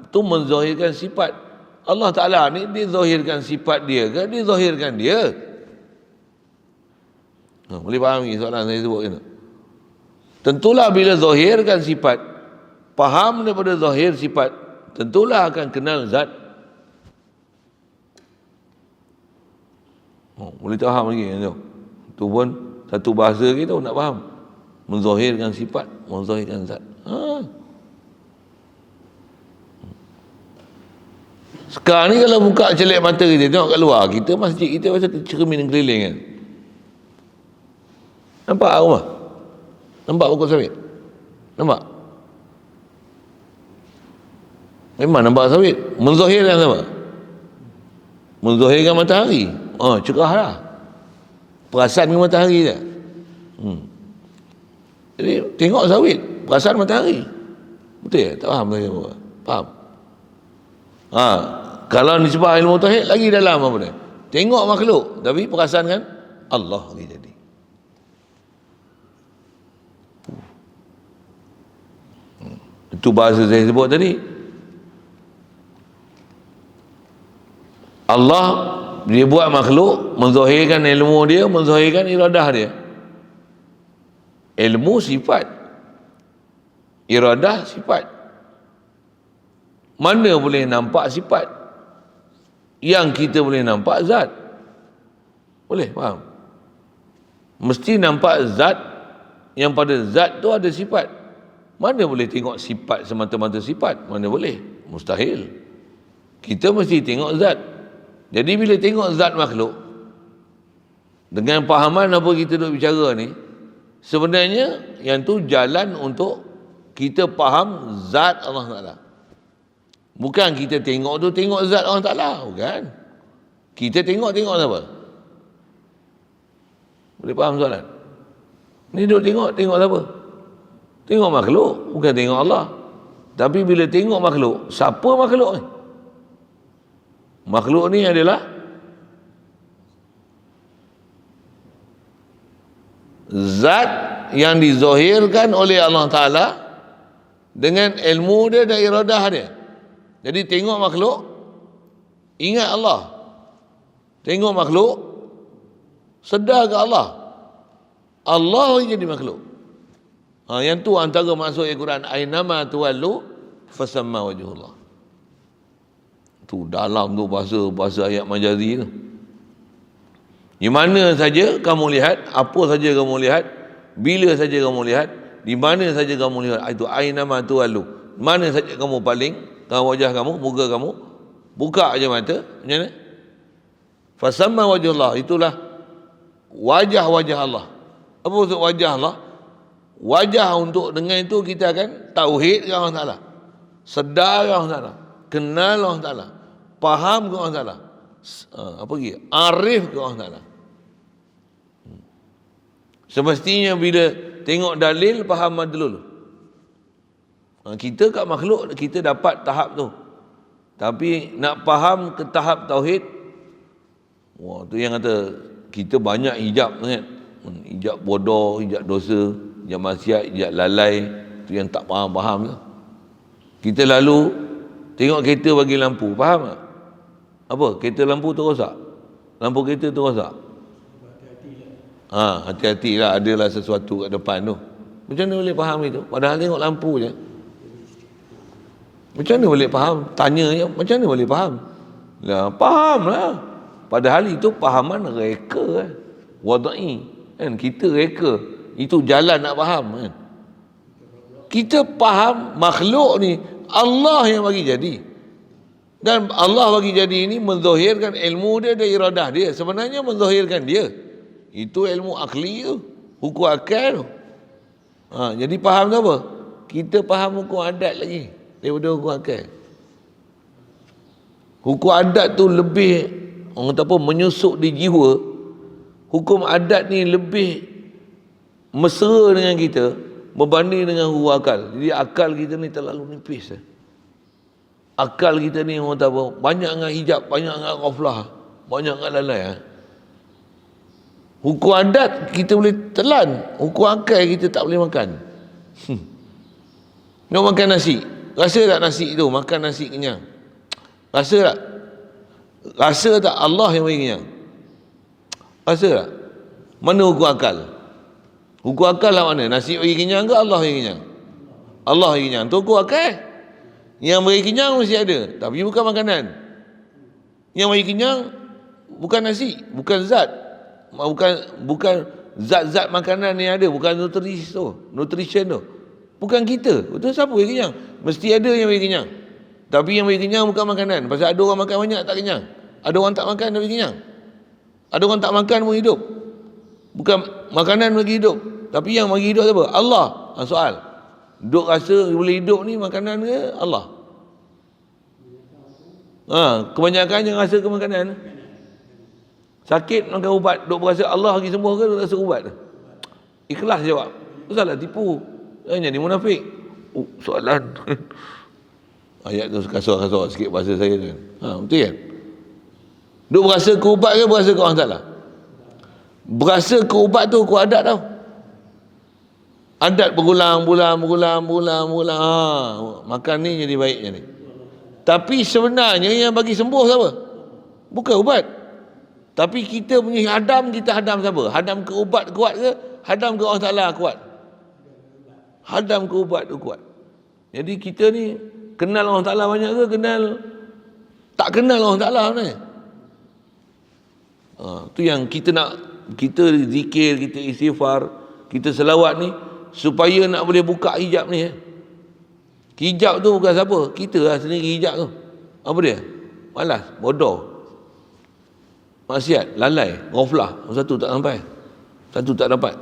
A: tu menzahirkan sifat. Allah Ta'ala ni dizahirkan sifat dia ke dizahirkan dia? Boleh faham ni soalan saya sebut ni? Tentulah bila zahirkan sifat, faham daripada zahir sifat, tentulah akan kenal zat. Boleh faham lagi tu? Tu pun satu bahasa kita nak faham. Menzahirkan sifat, menzahirkan zat. Sekarang ni kalau buka celik mata kita, tengok kat luar, kita masjid kita macam cermin keliling kan. Nampak rumah? Nampak pokok sawit? Nampak? Memang nampak sawit. Menzahirkan apa? Menzahirkan matahari. Cerah lah. Perasan ke matahari tak? Jadi tengok sawit, perasan matahari. Betul ya? Tak faham saya apa? Faham? Kalau nisbah ilmu tauhid lagi dalam apa dia? Tengok makhluk tapi perasan kan Allah lagi jadi. Itu bahasa saya sebut tadi. Allah dia buat makhluk, menzahirkan ilmu dia, menzahirkan iradah dia. Ilmu sifat, iradah sifat. Mana boleh nampak sifat? Yang kita boleh nampak zat. Boleh faham? Mesti nampak zat, yang pada zat tu ada sifat. Mana boleh tengok sifat semata-mata sifat? Mana boleh? Mustahil. Kita mesti tengok zat. Jadi bila tengok zat makhluk, dengan pahaman apa kita duk bicara ni, sebenarnya, yang tu jalan untuk kita faham zat Allah Ta'ala. Bukan kita tengok tu tengok zat Allah Ta'ala. Bukan. Kita tengok apa? Boleh faham soalan? Ni duduk tengok apa? Tengok makhluk, bukan tengok Allah. Tapi bila tengok makhluk, siapa makhluk ni? Makhluk ni adalah zat yang dizahirkan oleh Allah Ta'ala dengan ilmu dia dan iradah dia. Jadi tengok makhluk, ingat Allah. Tengok makhluk, sedar ke Allah. Allah jadi makhluk. Yang tu antara maksud Al-Quran, ainama tuwallu fasamma wajhullah. Tu dalam tu bahasa ayat majazi tu. Di mana saja kamu lihat, apa saja kamu lihat, bila saja kamu lihat, di mana saja kamu lihat, itu ainama tuwallu. Mana saja kamu paling, wajah kamu, muka kamu, buka aja mata, macam mana? Fasamma wajhullah, itulah wajah-wajah Allah. Apa maksud wajah Allah? Wajah untuk dengan itu kita akan tauhid ke Allah Ta'ala, sedar ke Allah Ta'ala, kenal Allah Ta'ala, faham ke Allah Ta'ala, apa lagi? Arif ke Allah Ta'ala. Semestinya bila tengok dalil, faham madlul. Kita kat makhluk, kita dapat tahap tu. Tapi nak faham ke tahap tauhid, tu yang kata kita banyak hijab kan? Hijab bodoh, hijab dosa, hijab maksiat, hijab lalai, tu yang tak faham tu. Kita lalu tengok kereta bagi lampu, faham tak? Apa? Kereta lampu tu rosak. Lampu kereta tu rosak. Hati-hatilah, adalah sesuatu kat depan tu. Macam mana boleh faham itu? Padahal tengok lampu je. Macam mana boleh faham? Tanya je, macam mana boleh faham? Faham lah. Padahal itu pahaman reka wadai. Kan? Kita reka. Itu jalan nak faham kan? Kita faham makhluk ni Allah yang bagi jadi. Dan Allah bagi jadi ini menzahirkan ilmu dia dan iradah dia. Sebenarnya menzahirkan dia. Itu ilmu akli tu, hukum akal tu. Jadi faham tu apa? Kita faham hukum adat lagi daripada hukum akal. Hukum adat tu lebih, orang kata apa, menyusuk di jiwa. Hukum adat ni lebih mesra dengan kita berbanding dengan hukum akal. Jadi akal kita ni terlalu nipis. Akal kita ni orang kata apa, banyak dengan hijab, banyak dengan ghaflah, banyak dengan lalai. Hukum adat kita boleh telan, hukum akal kita tak boleh makan. Nak makan nasi, rasa tak nasi tu makan nasi kenyang? Rasa tak? Rasa tak Allah yang bagi kenyang? Rasa tak? Mana hukum akal? Hukum akal lah mana? Nasi bagi kenyang ke Allah bagi kenyang? Allah bagi kenyang. Tu hukum akal. Yang bagi kenyang mesti ada, tapi bukan makanan. Yang bagi kenyang bukan nasi, bukan zat. Bukan zat-zat makanan yang ada, bukan nutrition tu. Bukan kita. Betul, siapa bagi kenyang? Mesti ada yang bagi kenyang. Tapi yang bagi kenyang bukan makanan. Pasal ada orang makan banyak tak kenyang. Ada orang tak makan tapi kenyang. Ada orang tak makan pun hidup. Bukan makanan bagi hidup. Tapi yang bagi hidup apa? Allah. Soal. Duk rasa boleh hidup ni makanan ke Allah? Kebanyakan yang rasa ke makanan. Sakit makan ubat, duk berasa Allah bagi sembuh ke duk rasa ubat? Ikhlas jawab. Tu salah tipu. Jadi munafik. Soalan. Ayat tu kasar-kasar sikit bahasa saya tu. Betul kan? Duk berasa ke ubat ke berasa ke orang Ta'ala? Berasa ke ubat tu ku adat tau. Adat berulang. Makan ni jadi baik je ni. Tapi sebenarnya yang bagi sembuh siapa? Bukan ubat. Tapi kita punya hadam, kita hadam siapa? Hadam ke ubat kuat ke? Hadam ke Allah Ta'ala kuat? Hadam ke ubat tu kuat. Jadi kita ni kenal Allah Ta'ala banyak ke? Tak kenal Allah Ta'ala sebenarnya. Tu yang kita nak, kita zikir, kita istighfar, kita selawat ni supaya nak boleh buka hijab ni. Hijab tu bukan siapa? Kita lah sendiri hijab tu. Apa dia? Malas, bodoh, maksiat, lalai, ghaflah. Satu tak sampai, satu tak dapat.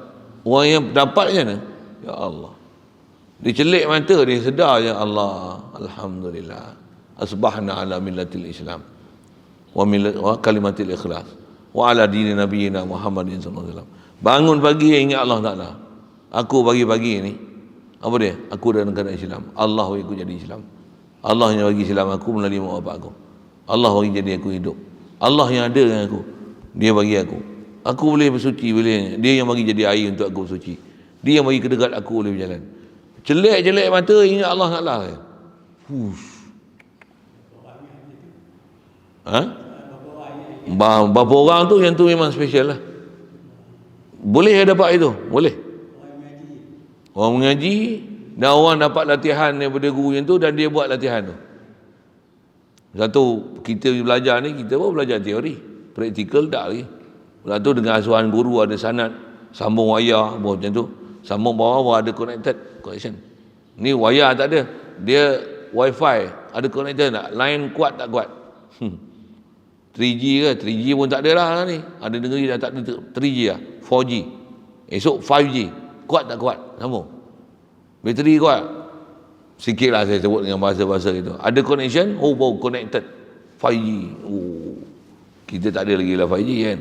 A: Orang yang dapat macam mana? Ya Allah, dia celik mata, dia sedar, ya Allah, Alhamdulillah. asbahna ala millatil Islam wa kalimatil ikhlas wa ala dini nabiyina Muhammadin sallallahu alaihi wasallam. Bangun pagi ingat Allah Taala. Aku pagi-pagi ni apa dia? Aku dalam keadaan Islam. Allah bagi aku jadi Islam. Allah yang bagi Islam aku melalui mak bapak aku. Allah bagi jadi aku hidup. Allah yang ada dengan aku. Dia bagi aku. Aku boleh bersuci, boleh. Dia yang bagi jadi air untuk aku bersuci. Dia yang bagi kedekat aku boleh berjalan. Jelek-jelek mata ingat Allah Taala. Ha? Berapa orang tu yang tu memang special lah. Boleh dapat itu? Boleh. Orang mengaji dan orang dapat latihan daripada guru yang tu dan dia buat latihan tu. Satu, kita belajar ni, kita pun belajar teori. Praktikal tak lagi. Lepas tu dengan asuhan guru ada sanad, sambung wayar, macam tu. Sambung bawah ada connection. Ni wayar tak ada. Dia wifi, ada connection tak? Line kuat tak kuat? 3G ke? 3G pun tak ada lah ni. Ada negeri dah tak ada 3G lah. 4G. Esok 5G. Kuat tak kuat? Sambung. Bateri kuat? Sikit lah saya sebut dengan bahasa-bahasa itu. Ada connection? Oh, baru connected. 5G. Oh. Kita tak ada lagi lah 5G kan.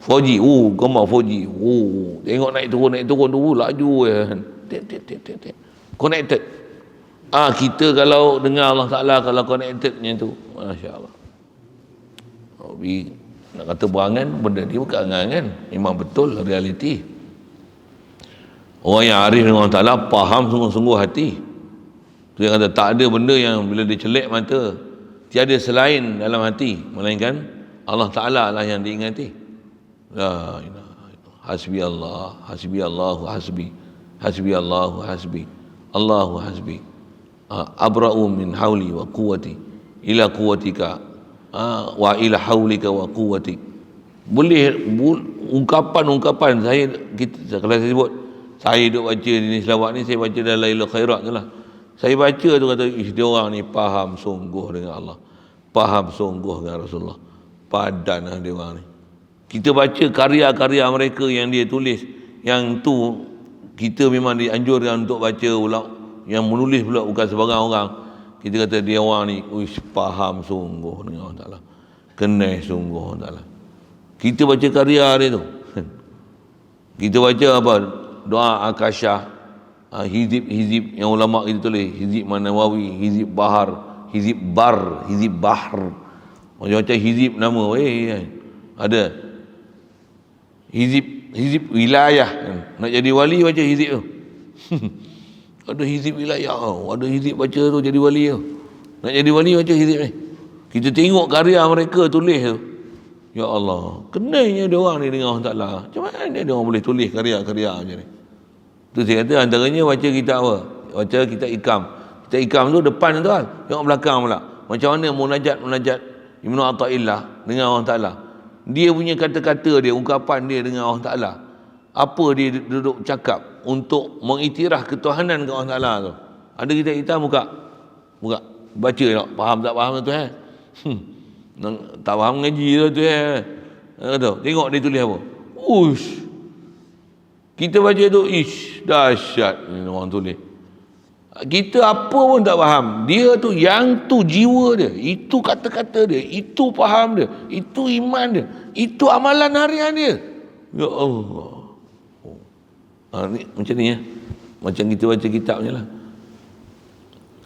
A: 4G. Oh, gambar 4G. Oh. Tengok naik turun tu. Laju kan. Connected. Kita kalau dengar Allah Ta'ala, kalau connected macam tu. Masya Allah. Nak kata berangan, benda ni bukan angan-angan. Memang betul realiti. Orang yang arif dengan Allah Ta'ala faham sungguh-sungguh hati. Tu yang kata tak ada benda yang bila dia celek mata tiada selain dalam hati melainkan Allah Ta'ala lah yang diingati. La ilaha illallah. Hasbi Allah, hasbi Allahu hasbi. Hasbi Allahu hasbi. Allahu hasbi. Abra'u min hauli wa quwwati ila quwwatika wa ila haulika wa quwwatik. Boleh ungkapan-ungkapan kalau saya sebut, saya duk baca ni selawat ni, saya baca dalam Lailatul Khairat tu lah. Saya baca tu kata, dia orang ni faham sungguh dengan Allah, faham sungguh dengan Rasulullah, padan lah dia orang ni. Kita baca karya-karya mereka yang dia tulis, yang tu kita memang dianjurkan untuk baca pula. Yang menulis pula bukan sebarang orang. Kita kata dia orang ni faham sungguh dengan Allah Ta'ala, kenal sungguh Allah Ta'ala. Kita baca karya dia tu. Kita baca apa? Doa Akasyah, hizib yang ulama kita tulis, hizib Nawawi, hizib Bahar, hizib Bar, hizib Bahr, macam-macam hizib nama. Ada hizib wilayah. Nak jadi wali baca hizib tu. Ada hizib wilayah, ada hizib baca tu jadi wali tu. Nak jadi wali baca hizib ni. Kita tengok karya mereka tulis tu. Ya Allah, kenanya dia orang ni dengan Allah Ta'ala. Macam mana dia orang boleh tulis karya-karya macam ni? Tu saya kata antaranya baca kitab apa? Baca kitab Ikam. Kitab Ikam tu depan tu kan, tengok belakang pula. Macam mana munajat Ibnu Athaillah dengan Allah Ta'ala. Dia punya kata-kata dia, ungkapan dia dengan Allah Ta'ala. Apa dia duduk cakap untuk mengiktiraf ketuhanan ke Allah Ta'ala tu. Ada kitab hitam buka. Baca tak? Faham tak faham tu tak faham ngaji tu tengok dia tulis apa. Kita baca tu dahsyat ni orang tulis. Kita apa pun tak faham. Dia tu yang tu jiwa dia, itu kata-kata dia, itu faham dia, itu iman dia, itu amalan harian dia. Ya Allah. Ni, macam ni ya. Macam kita baca kitab je lah.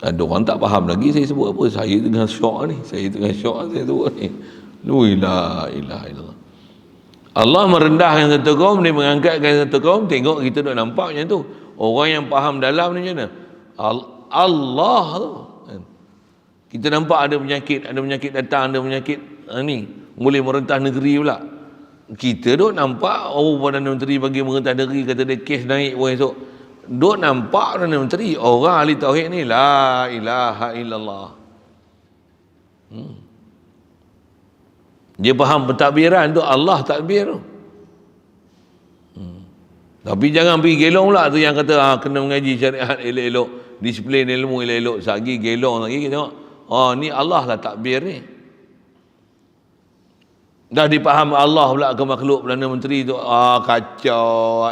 A: Ada orang tak faham lagi saya sebut apa. Saya tengah syok ni. Saya sebut ni. La ilaha illallah. Allah merendahkan satu kaum, dia mengangkatkan satu kaum. Tengok kita dah nampak macam tu. Orang yang faham dalam ni macam mana? Allah tu. Kita nampak ada penyakit datang, ada penyakit ni boleh merentah negeri pula. Kita duk nampak Perdana Menteri bagi merentah negeri, kata dia kes naik pun esok. Duk nampak Perdana Menteri, orang ahli tauhid ni la ilaha illallah. Dia faham pentadbiran tu Allah takbir tu. Tapi jangan pergi gelong pula tu yang kata kena mengaji syariat elok-elok, disiplin ilmu elok-elok, sagi gelong lagi kita tengok. Ni Allah lah takbir ni. Dah dipaham Allah pula ke makhluk Perdana Menteri tu. Kacau.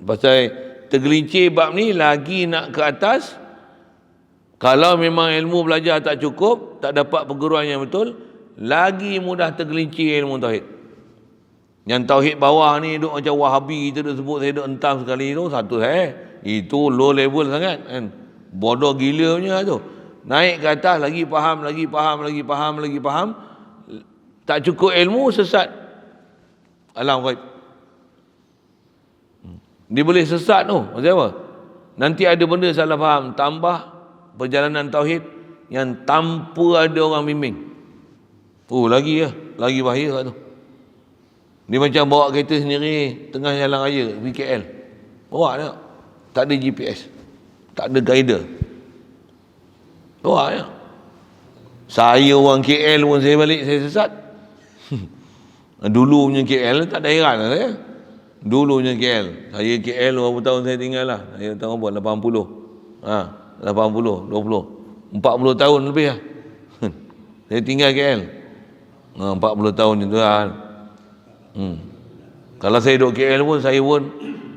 A: Pasal tergelincir bab ni lagi nak ke atas. Kalau memang ilmu belajar tak cukup, tak dapat perguruan yang betul, lagi mudah tergelincir ilmu tauhid. Yang tauhid bawah ni duk macam Wahabi kita duk sebut, saya duk entam sekali tu, satu itu low level sangat kan. Bodoh gila punya tu. Naik ke atas lagi faham, lagi faham, lagi faham, lagi faham. Tak cukup ilmu, sesat alam ghaib. Dia boleh sesat tu. Maksud apa? Nanti ada benda salah faham, tambah perjalanan tauhid yang tanpa ada orang bimbing. Lagi bahaya kat tu. Dia macam bawa kereta sendiri tengah jalan raya VKL. Bawa tak? Tak ada GPS. Tak ada guide. Bawa tak? Saya orang KL pun saya balik saya sesat. Dulunya KL tak ada heran lah saya. Dulunya KL. Saya KL berapa tahun saya tinggal lah. Saya tahun berapa? 80. 80, 20. 40 tahun lebih lah. Saya tinggal KL. 40 tahun itu lah. Kalau saya duduk KL pun, saya pun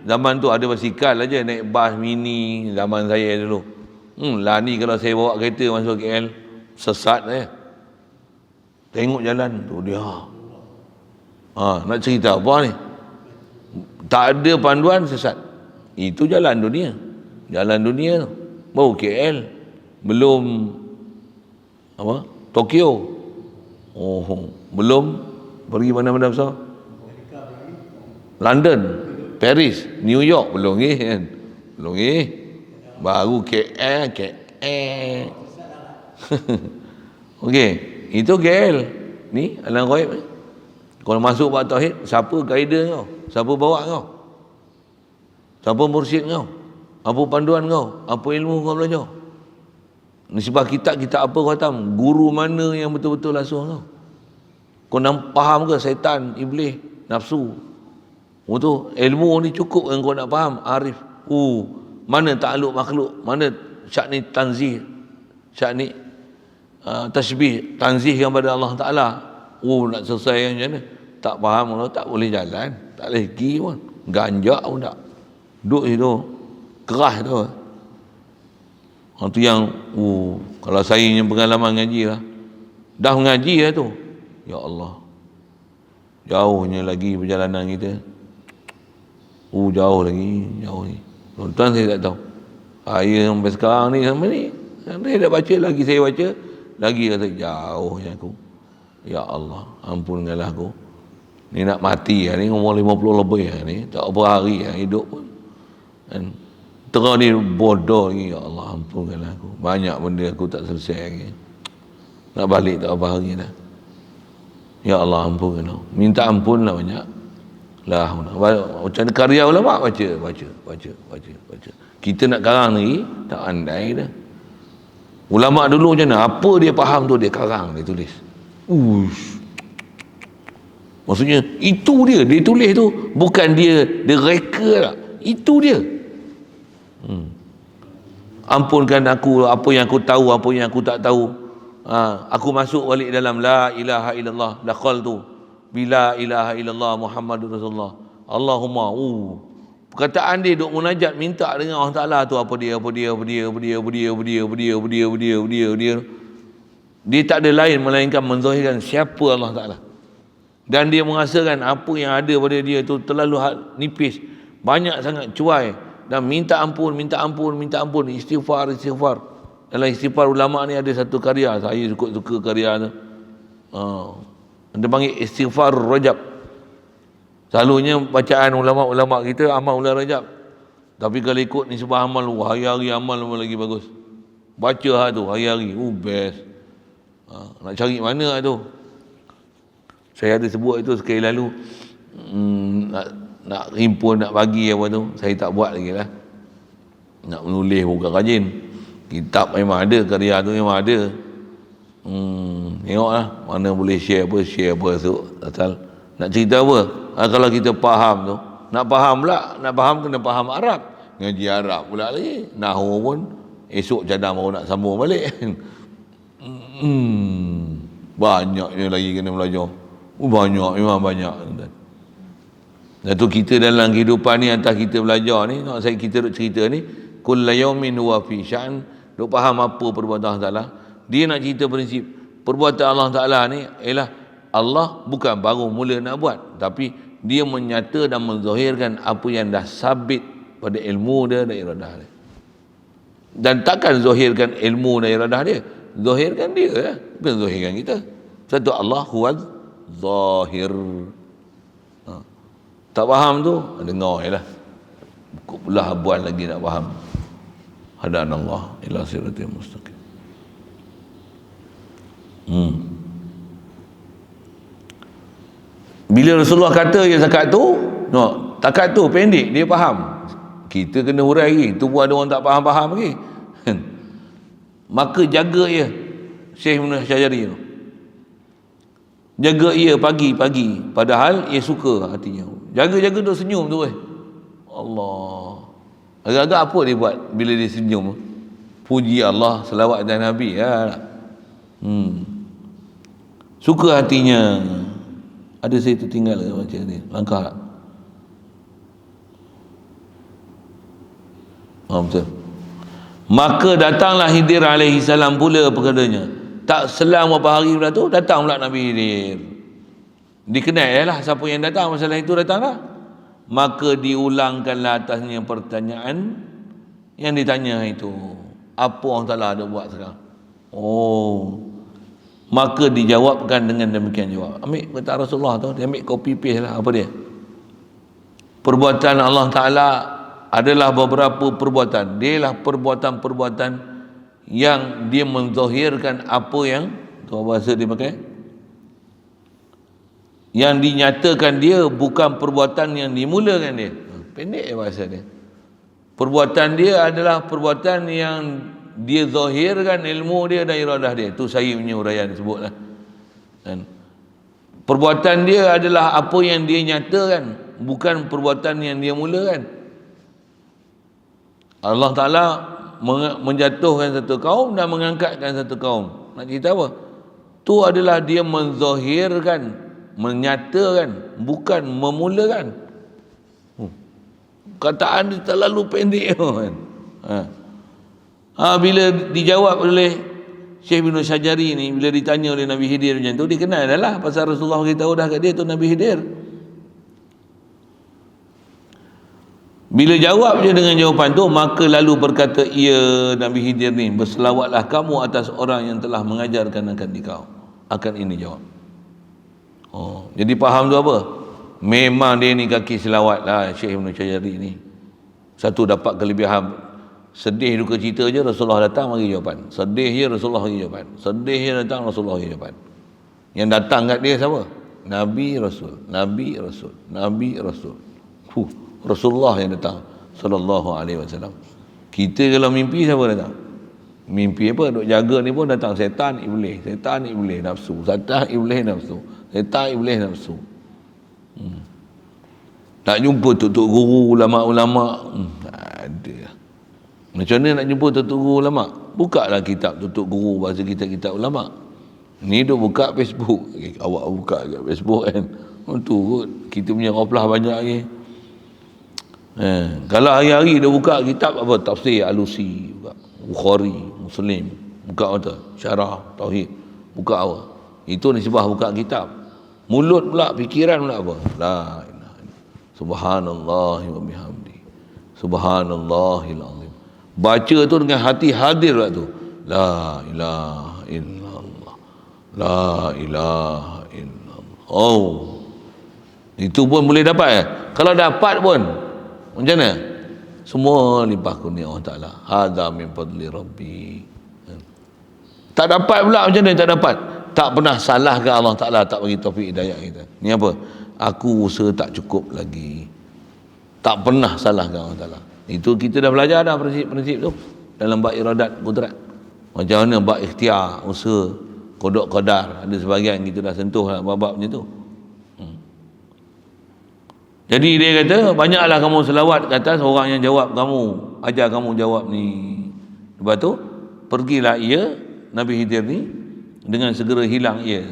A: zaman tu ada basikal aja, naik bas mini zaman saya dulu. Lah ni kalau saya bawa kereta masuk KL, sesat saya. Tengok jalan tu dia. Nak cerita apa ni? Tak ada panduan, sesat. Itu jalan dunia. Jalan dunia tu. Baru KL. Belum apa? Tokyo. Belum pergi mana-mana besar. London, Paris, New York belum lagi kan. Belum lagi. Baru KL. Okey, itu KL. Ni alam ghaib ni. Kalau masuk bab tauhid, siapa guide kau? Siapa bawa kau? Siapa mursyid kau? Apa panduan kau? Apa ilmu kau belajar? Nisbah kitab apa kau khatam? Guru mana yang betul-betul asuh kau? Kau nak faham ke syaitan, iblis, nafsu? Tu ilmu ni cukup kan kau nak faham? Arif. Mana takluk makhluk? Mana syakni tanzih? Syakni tasbih, tanzih kepada Allah Ta'ala. Nak selesai macam mana? Tak faham kalau tak boleh jalan. Tak boleh pergi pun. Ganjak pun tak. Duduk situ. Keras tu. Itu yang kalau saya yang pengalaman ngaji lah. Dah mengaji lah tu. Ya Allah. Jauhnya lagi perjalanan kita. Jauh lagi. Tuan saya tak tahu. Saya sampai sekarang ni saya dah baca lagi, saya baca lagi kata jauhnya aku. Ya Allah, ampunkanlah aku. Ni nak mati ni umur 50 lebih ni, tak berapa hari hidup pun. Kan terus ni bodoh lagi. Ya Allah, ampunkanlah aku. Banyak benda aku tak selesai lagi. Nak balik tak berapa hari dah. Ya Allah, ampunkanlah. Minta ampun lah banyak. Lah, macam mana karya ulama baca. Kita nak karang lagi tak andai dah. Ulama dulu macam mana? Apa dia faham tu dia karang, dia tulis. Maksudnya itu dia tulis tu, bukan dia reka lah. Itu dia. Ampunkan aku apa yang aku tahu, apa yang aku tak tahu. Aku masuk balik dalam la ilaha illallah, dakhaltu bila ilaha illallah Muhammadur Rasulullah. Allahumma perkataan dia duk munajat minta dengan Allah Taala tu apa dia. Dia tak ada lain melainkan menzahirkan siapa Allah Taala. Dan dia merasakan apa yang ada pada dia tu terlalu nipis, banyak sangat cuai, dan minta ampun, istighfar. Dalam istighfar ulama ni ada satu karya, saya suka karya tu. Dia panggil istighfar Rajab. Selalunya bacaan ulama-ulama kita amal bulan Rajab. Tapi kalau ikut nisbah amal, hari-hari amal lagi bagus. Baca tu hari-hari, best. Nak cari mana tu? Saya ada sebut itu sekali lalu. Nak himpun, nak bagi apa tu, saya tak buat lagi lah. Nak menulis bukan rajin. Kitab memang ada, karya tu memang ada. Tengoklah mana boleh share apa tu. Asal nak cerita apa? Kalau kita faham tu, nak faham kena faham Arab. Ngaji Arab pula lagi. Nahwu pun esok cadang baru nak sambung balik. Banyaknya lagi kena belajar. Memang banyak. Dan tu kita dalam kehidupan ni, atas kita belajar ni, kita duk cerita ni, kullu yaumin huwa fi sya'n, duk faham apa perbuatan Allah Ta'ala. Dia nak cerita prinsip perbuatan Allah Ta'ala ni ialah Allah bukan baru mula nak buat, tapi dia menyata dan menzahirkan apa yang dah sabit pada ilmu dia dan iradah dia. Dan takkan zahirkan ilmu dan iradah dia, zahirkan dia lah, bukan zahirkan kita. Satu Allah huwal zahir. Tak faham tu dengar je lah, buku pula habuan lagi nak faham. Hadanallah ila siratil mustaqim. Bila Rasulullah kata ya zakat tu, takat tu pendek, dia faham. Kita kena hurai lagi, tu pun ada orang tak faham-faham lagi. Maka jaga ia Syekh Ibn Syajari tu. Jaga ia pagi-pagi, padahal ia suka hatinya. Jaga-jaga tu senyum tu Allah. Agak-agak apa dia buat bila dia senyum? Puji Allah, selawat dan Nabi ya. Suka hatinya. Ada saya tertinggal macam ni. Langkah tak? Betul. Maka datanglah Khidir alaihi salam pula perkaranya. Tak selang beberapa hari pula tu datang pula Nabi Khidir. Dikenal lah siapa yang datang, masalah itu datanglah. Maka diulangkanlah atasnya pertanyaan yang ditanya itu. Apa Allah Ta'ala ada buat sekarang? Maka dijawabkan dengan demikian jawab. Ambil kata Rasulullah tu, dia ambil copy paste lah. Apa dia? Perbuatan Allah Ta'ala adalah beberapa perbuatan. Dia lah perbuatan-perbuatan yang dia menzahirkan apa yang tu bahasa dia pakai, yang dinyatakan dia, bukan perbuatan yang dimulakan dia. Pendek bahasa dia. Perbuatan dia adalah perbuatan yang dia zahirkan ilmu dia dan iradah dia. Tu saya punya uraian sebutlah. Dan perbuatan dia adalah apa yang dia nyatakan, bukan perbuatan yang dia mulakan. Allah Ta'ala menjatuhkan satu kaum dan mengangkatkan satu kaum. Nak cerita apa? Tu adalah dia menzahirkan, menyatakan, bukan memulakan. Kataan dia terlalu pendek kan. Bila dijawab oleh Syekh Ibn Syajari ni, bila ditanya oleh Nabi Khidir macam tu, dia kenal dah lah pasal Rasulullah beritahu dah kat dia tu Nabi Khidir. Bila jawab je dengan jawapan tu, maka lalu berkata ia Nabi Khidir ni, berselawatlah kamu atas orang yang telah mengajarkan akan dikau. Akan ini jawab. Jadi faham tu apa? Memang dia ni kaki selawat lah Syekh Ibn Syajari ni. Satu dapat kelebihan, sedih duka cita je Rasulullah datang bagi jawapan. Sedih je Rasulullah bagi jawapan. Sedih je datang Rasulullah bagi jawapan. Yang datang kat dia siapa? Nabi Rasul, Nabi Rasul, Nabi Rasul. Rasulullah yang datang sallallahu alaihi wasallam. Kita kalau mimpi siapa datang? Mimpi apa? Duk jaga ni pun datang setan iblis, nafsu, setan iblis nafsu, setan iblis nafsu. Tak jumpa tok-tok guru, ulama-ulama, ada. Macam mana nak jumpa tok-tok guru ulama? Buka lah kitab tok-tok guru, bahasa kitab-kitab ulama. Ni duk buka Facebook. Awak buka kat Facebook kan. Tu kot kita punya qaflah banyak lagi. Kalau hari-hari dia buka kitab apa, tafsir Alusi, buka Bukhari, Muslim, buka apa, syarah tauhid, buka apa, itu nisbah buka kitab. Mulut pula, fikiran pula apa, la ilaha illallah, subhanallah wa bihamdi, subhanallahil azim. Baca tu dengan hati hadir pula tu, la ilaha illallah, la ilaha illallah. Itu pun boleh dapat kalau dapat pun macam mana? Semua limpah kurnia Allah Ta'ala. Hadza min fadli Rabbi. Tak dapat pula macam mana tak dapat? Tak pernah salahkan Allah Ta'ala tak bagi taufik hidayah kita. Ni apa? Aku usaha tak cukup lagi. Tak pernah salahkan Allah Ta'ala. Itu kita dah belajar dah prinsip-prinsip tu dalam bab iradat kudrat. Macam mana bab ikhtiar, usaha, qada qadar. Ada sebahagian kita dah sentuh lah bab-bab macam tu. Jadi dia kata, banyaklah kamu selawat ke atas orang yang jawab kamu, ajar kamu jawab ni. Lepas tu, pergilah ia, Nabi Khidir ni, dengan segera hilang ia.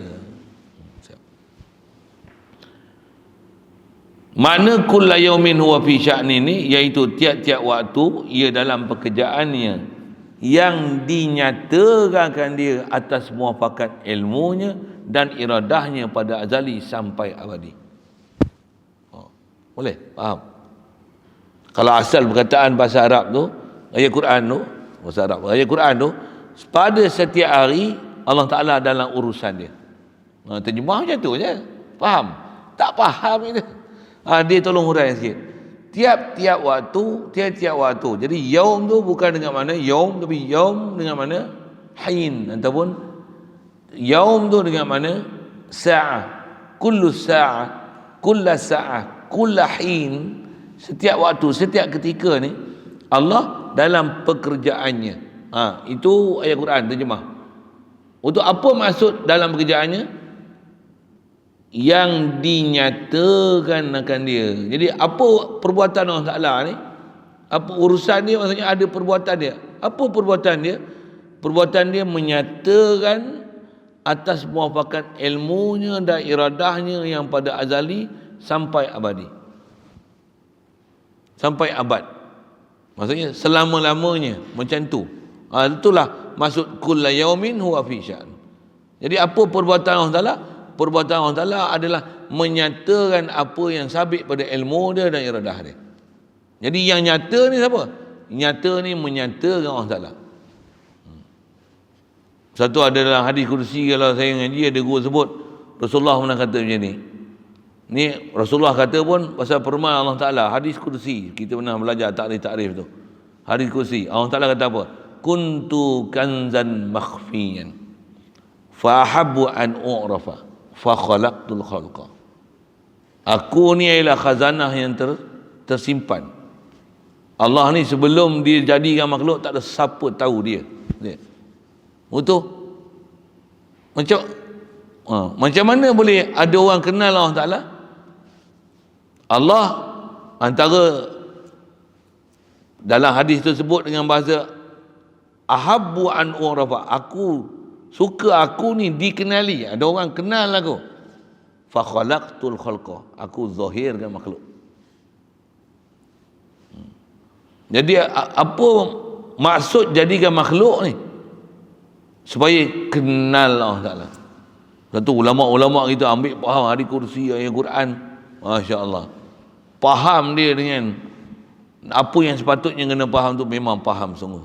A: Mana kulla yaumin huwa fi sya'ni ni, iaitu tiap-tiap waktu ia dalam pekerjaannya yang dinyatakan dia atas muafakat ilmunya dan iradahnya pada azali sampai abadi. Boleh? Faham? Kalau asal perkataan bahasa Arab tu, ayat Quran tu, bahasa Arab, ayat Quran tu, pada setiap hari Allah Ta'ala dalam urusan dia. Terjemah macam tu je. Faham? Tak faham itu. Dia tolong huraikan sikit. Tiap-tiap waktu. Jadi yaum tu bukan dengan mana yaum, tapi yaum dengan mana hin, ataupun yaum tu dengan mana sa'ah. Kullu sa'ah, kulla sa'ah, kulla hin. Setiap waktu, setiap ketika ni Allah dalam pekerjaannya. Itu ayat Quran terjemah. Untuk apa maksud dalam pekerjaannya? Yang dinyatakan akan dia. Jadi apa perbuatan Allah Ta'ala ni? Apa urusan dia, maksudnya ada perbuatan dia. Apa perbuatan dia? Perbuatan dia menyatakan atas muafakat ilmunya dan iradahnya yang pada azali sampai abadi. Sampai abad. Maksudnya selama-lamanya macam tu. Itulah maksud kulla yaumin huwa fi sya'n. Jadi apa perbuatan Allah Ta'ala? Perbuatan Allah Ta'ala adalah menyatakan apa yang sabit pada ilmu dia dan iradah dia. Jadi yang nyata ni siapa? Nyata ni menyatakan Allah Ta'ala. Satu ada dalam hadis kursi, kalau saya ngaji ada guru sebut, Rasulullah pernah kata macam ni. Ni Rasulullah kata pun pasal firman Allah Ta'ala, hadis kursi. Kita pernah belajar takrif tu. Hadis kursi. Allah Ta'ala kata apa? Kuntu kanzan makhfiyan fa ahabbu an u'rafa fa khalaqtul khalqa. Aku ni ialah khazanah yang tersimpan. Allah ni sebelum dia jadikan makhluk tak ada siapa tahu dia. Betul? Macam mana boleh ada orang kenal Allah Ta'ala? Allah antara dalam hadis tersebut dengan bahasa ahabbu an urafa, aku suka aku ni dikenali, ada orang kenal aku. Fa khalaqtul khalqa, aku zahirkan makhluk. Jadi apa maksud jadikan makhluk ni? Supaya kenal Allah Ta'ala. Satu ulama-ulama kita ambil faham hadis kursi, ayat Quran, masya-Allah. Faham dia dengan apa yang sepatutnya kena faham tu, memang faham sungguh.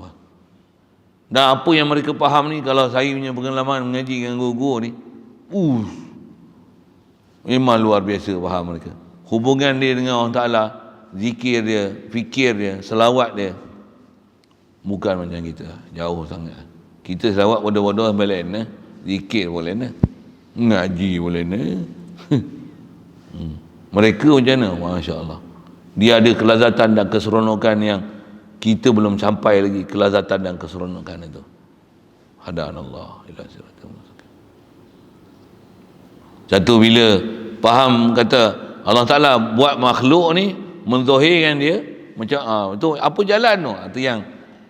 A: Dan apa yang mereka faham ni, kalau saya punya pengalaman mengaji dengan guru-guru ni, memang luar biasa faham mereka. Hubungan dia dengan Allah Ta'ala, zikir dia, fikir dia, selawat dia, bukan macam kita, jauh sangat. Kita selawat bodoh-bodoh boleh nah, zikir boleh nah, ngaji boleh nah. Mereka macam mana? Masya-Allah. Dia ada kelazatan dan keseronokan yang kita belum sampai lagi, kelazatan dan keseronokan itu. Hadanallah ila siratal mustaqim. Satu bila faham kata Allah Ta'ala buat makhluk ni, menzahirkan dia macam itu apa jalan tu? Itu yang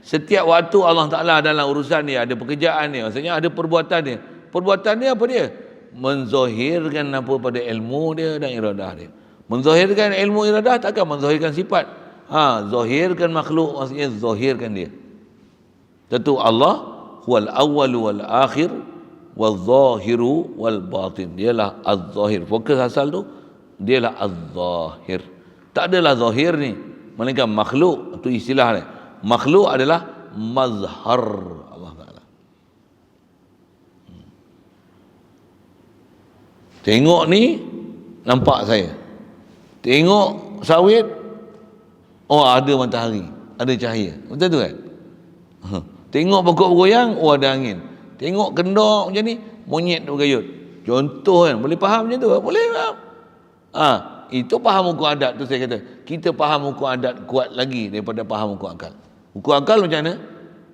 A: setiap waktu Allah Ta'ala dalam urusan dia, ada pekerjaan dia, maksudnya ada perbuatan dia. Perbuatan dia apa dia? Menzahirkan apa pada ilmu dia dan iradah dia. Menzahirkan ilmu iradah takkan menzahirkan sifat. Zahirkan makhluk, maksudnya zahirkan dia. Tentu Allah huwal awwal wal akhir wal zahiru wal batin. Dialah az-zahir. Fokus asal tu dialah az-zahir. Tak adalah zahir ni melainkan makhluk, itu istilah ni. Makhluk adalah mazhar Allah Ta'ala. Tengok ni nampak saya. Tengok sawit, ada matahari, ada cahaya. Betul tu kan? Tengok pokok bergoyang, ada angin. Tengok kendor macam ni, monyet bergayut. Contoh kan, boleh faham macam tu? Boleh faham. Itu faham hukum adat tu saya kata. Kita faham hukum adat kuat lagi daripada faham hukum akal. Hukum akal macam mana?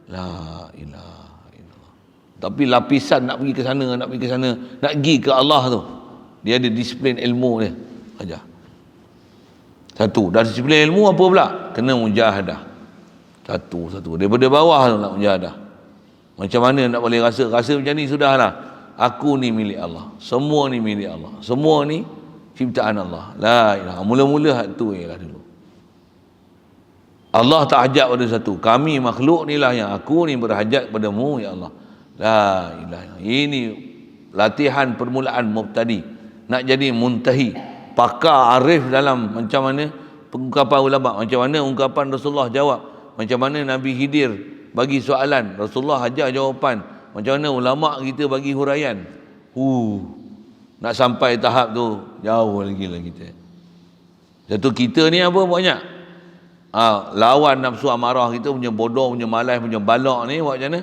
A: La ilaha illallah. Tapi lapisan nak pergi ke sana, nak pergi ke Allah tu, dia ada disiplin ilmu dia aja. Satu, dari disiplin ilmu apa pula? Kena mujahadah. Satu daripada bawah tu nak mujahadah. Macam mana nak boleh rasa macam ni? Sudahlah, aku ni milik Allah, semua ni milik Allah, semua ni ciptaan Allah. La ilaha. Mula-mula hak tu ialah dulu. Allah tak hajat pada satu. Kami makhluk ni lah yang aku ni berhajat padamu ya Allah. La ilaha. Ini latihan permulaan mubtadi. Nak jadi muntahi, pakar arif dalam macam mana pengungkapan ulama, macam mana ungkapan Rasulullah jawab, macam mana Nabi Khidir bagi soalan, Rasulullah ajar jawapan, macam mana ulama kita bagi huraian. Nak sampai tahap tu jauh lagi lah kita. Satu kita ni apa banyak lawan nafsu amarah kita punya bodoh, punya malas, punya balak ni buat macam mana?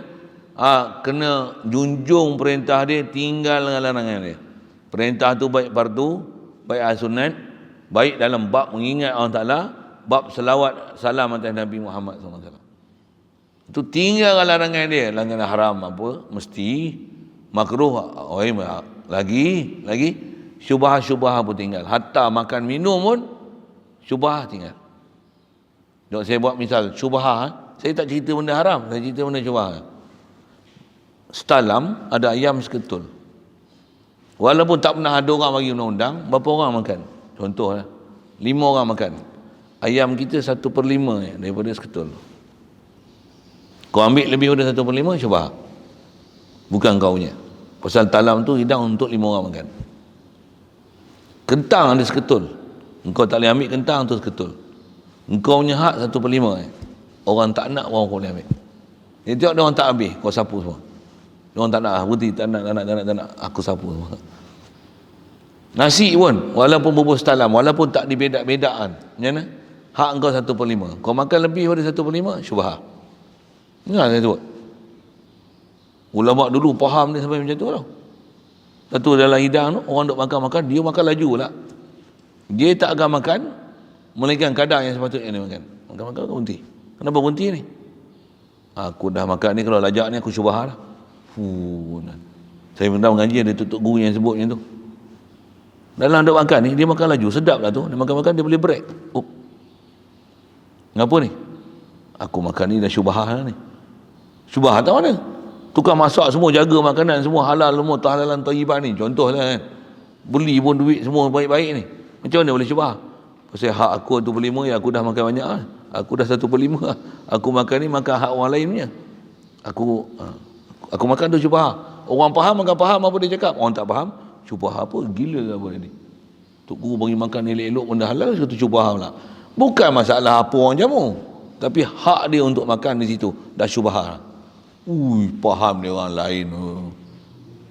A: Kena junjung perintah dia, tinggal dengan larangan dia. Perintah tu baik fardu, baik sunat, baik dalam bab mengingat Allah Ta'ala, bab selawat salam atas Nabi Muhammad SAW. Itu tinggal larangan dia. Larangan haram apa mesti, makruh lagi syubhah pun tinggal. Hatta makan minum pun syubhah tinggal. Jom saya buat misal syubhah. Saya tak cerita benda haram, saya cerita benda syubhah. Setalam ada ayam seketul. Walaupun tak pernah ada orang bagi undang-undang, berapa orang makan? Contohlah 5 orang makan. Ayam kita 1/5 daripada seketul. Kau ambil lebih daripada 1/5, syubhah. Bukan kau punya. Pasal talam tu hidang untuk 5 orang makan. Kentang ada seketul. Engkau tak boleh ambil kentang tu seketul. Engkau punya hak 1/5. Orang tak nak, orang boleh ambil. Dia tengok dia orang tak habis, kau sapu semua. Dia orang tak nak, berhenti, tak nak, aku sapu semua. Nasi pun, walaupun bubur setalam, walaupun tak dibedak-bedakan, macam mana? Hak engkau 1/5. Kau makan lebih daripada 1/5, syubhah. Ingat saya tu. Ulama dulu faham dia sampai macam tu tau. Satu dalam hidang tu, orang duk makan-makan, dia makan laju pula. Dia tak akan makan, melainkan kadar yang sepatutnya dia makan. Makan-makan, kau berhenti. Kenapa berhenti ni? Aku dah makan ni, kalau lajak ni aku syubhah lah. Saya pernah mengaji ada tutup guru yang sebut macam tu. Dalam duk makan ni, dia makan laju, sedap lah tu. Dia makan-makan, dia boleh break. Ngapa ni? Aku makan ni dah syubhah lah ni. Syubhah tak mana? Tukang masak semua jaga makanan semua halal semua, halalan thayyiban ni. Contohlah kan. Beli pun duit semua baik-baik ni. Macam mana boleh syubhah? Pasal hak aku 1/5 ya aku dah makan banyak lah. Aku dah 1/5 lah. Aku makan ni makan hak orang lain punya. Aku makan tu syubhah. Orang faham makan faham apa dia cakap. Orang tak faham, syubhah apa? Gila apa ni? Tok guru bagi makan elok-elok benda halal, satu syubhah pula. Bukan masalah apa orang jamu, tapi hak dia untuk makan di situ dah syubhah. Faham dia orang lain.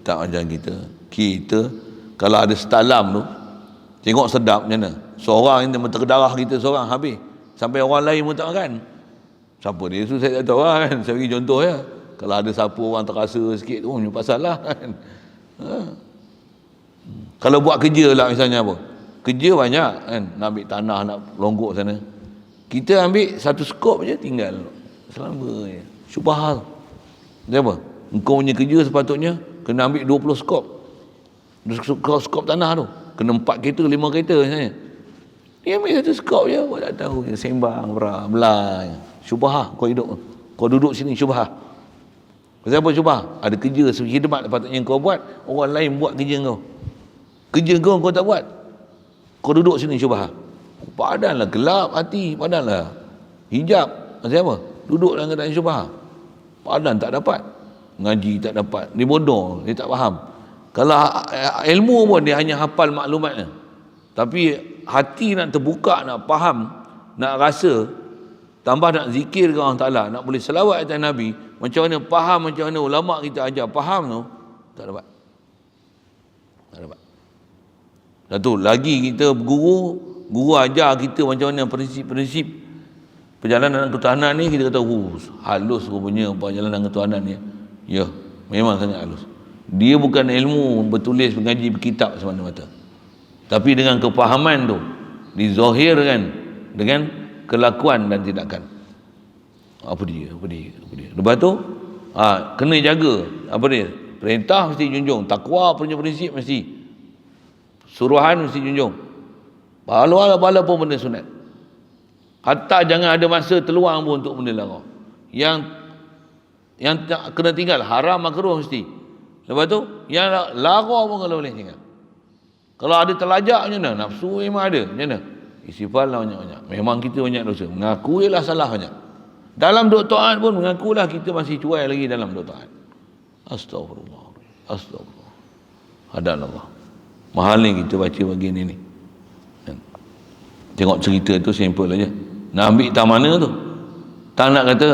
A: Tak macam kita. Kita kalau ada setalam tu, tengok sedap macam mana. Seorang yang terdarah kita seorang habis. Sampai orang lain pun tak makan. Siapa dia tu saya tak tahu kan. Saya bagi contoh ya. Kalau ada siapa orang terasa sikit tu, punya pasal lah kan. Kalau buat kerja lah misalnya apa. Kerja banyak kan. Nak ambil tanah, nak longgok sana. Kita ambil satu skop je tinggal. Selama je. Syubhah. Dia apa? Engkau punya kerja sepatutnya kena ambil 20 skop. Skop tanah tu. Kena 4 kereta, 5 kereta misalnya. Dia ambil satu skop je. Kau tak tahu. Sembang, belah. Syubhah. Kau hidup. Kau duduk sini syubhah. Pasal apa syubhah? Ada kerja khidmat patutnya kau buat, orang lain buat kerja kau. Kerja kau tak buat. Kau duduk sini syubhah. Padanlah gelap hati, padanlah hijab. Pasal apa? Duduk dalam keadaan syubhah. Padan tak dapat. Ngaji tak dapat. Dia bodoh, dia tak faham. Kalau ilmu pun dia hanya hafal maklumatnya. Tapi hati nak terbuka, nak faham, nak rasa, tambah nak zikir ke Allah Ta'ala, nak boleh selawat atas Nabi, macam mana faham, macam mana ulama kita ajar faham tu, tak dapat. Tak dapat. Satu lagi kita guru ajar kita macam mana prinsip-prinsip perjalanan ketuhanan ni, kita kata halus rupanya perjalanan ketuhanan ni. Ya, memang sangat halus. Dia bukan ilmu bertulis, mengaji, berkitab semata-mata. Tapi dengan kefahaman tu dizahirkan dengan kelakuan dan tindakan. Apa dia? Lepas tu kena jaga apa dia? Perintah mesti junjung, takwa punya prinsip mesti, suruhan mesti junjung. Walaupun benda sunat. Hatta jangan ada masa terluang pun untuk benda larang. Yang tak kena tinggal, haram makruh mesti. Lepas tu yang larang pun kalau boleh tinggal. Kalau ada terlajak macam mana? Nafsu memang ada. Macam mana? Istighfar lah banyak-banyak. Memang kita banyak dosa, mengakuilah salah banyak. Dalam duk taat pun mengakulah kita masih cuai lagi dalam duk taat. Astagfirullah. Astagfirullah. Hadan Allah. Mahal ni kita baca begini ni. Tengok cerita tu simple aja. Nak ambil tak mana tu? Tak nak kata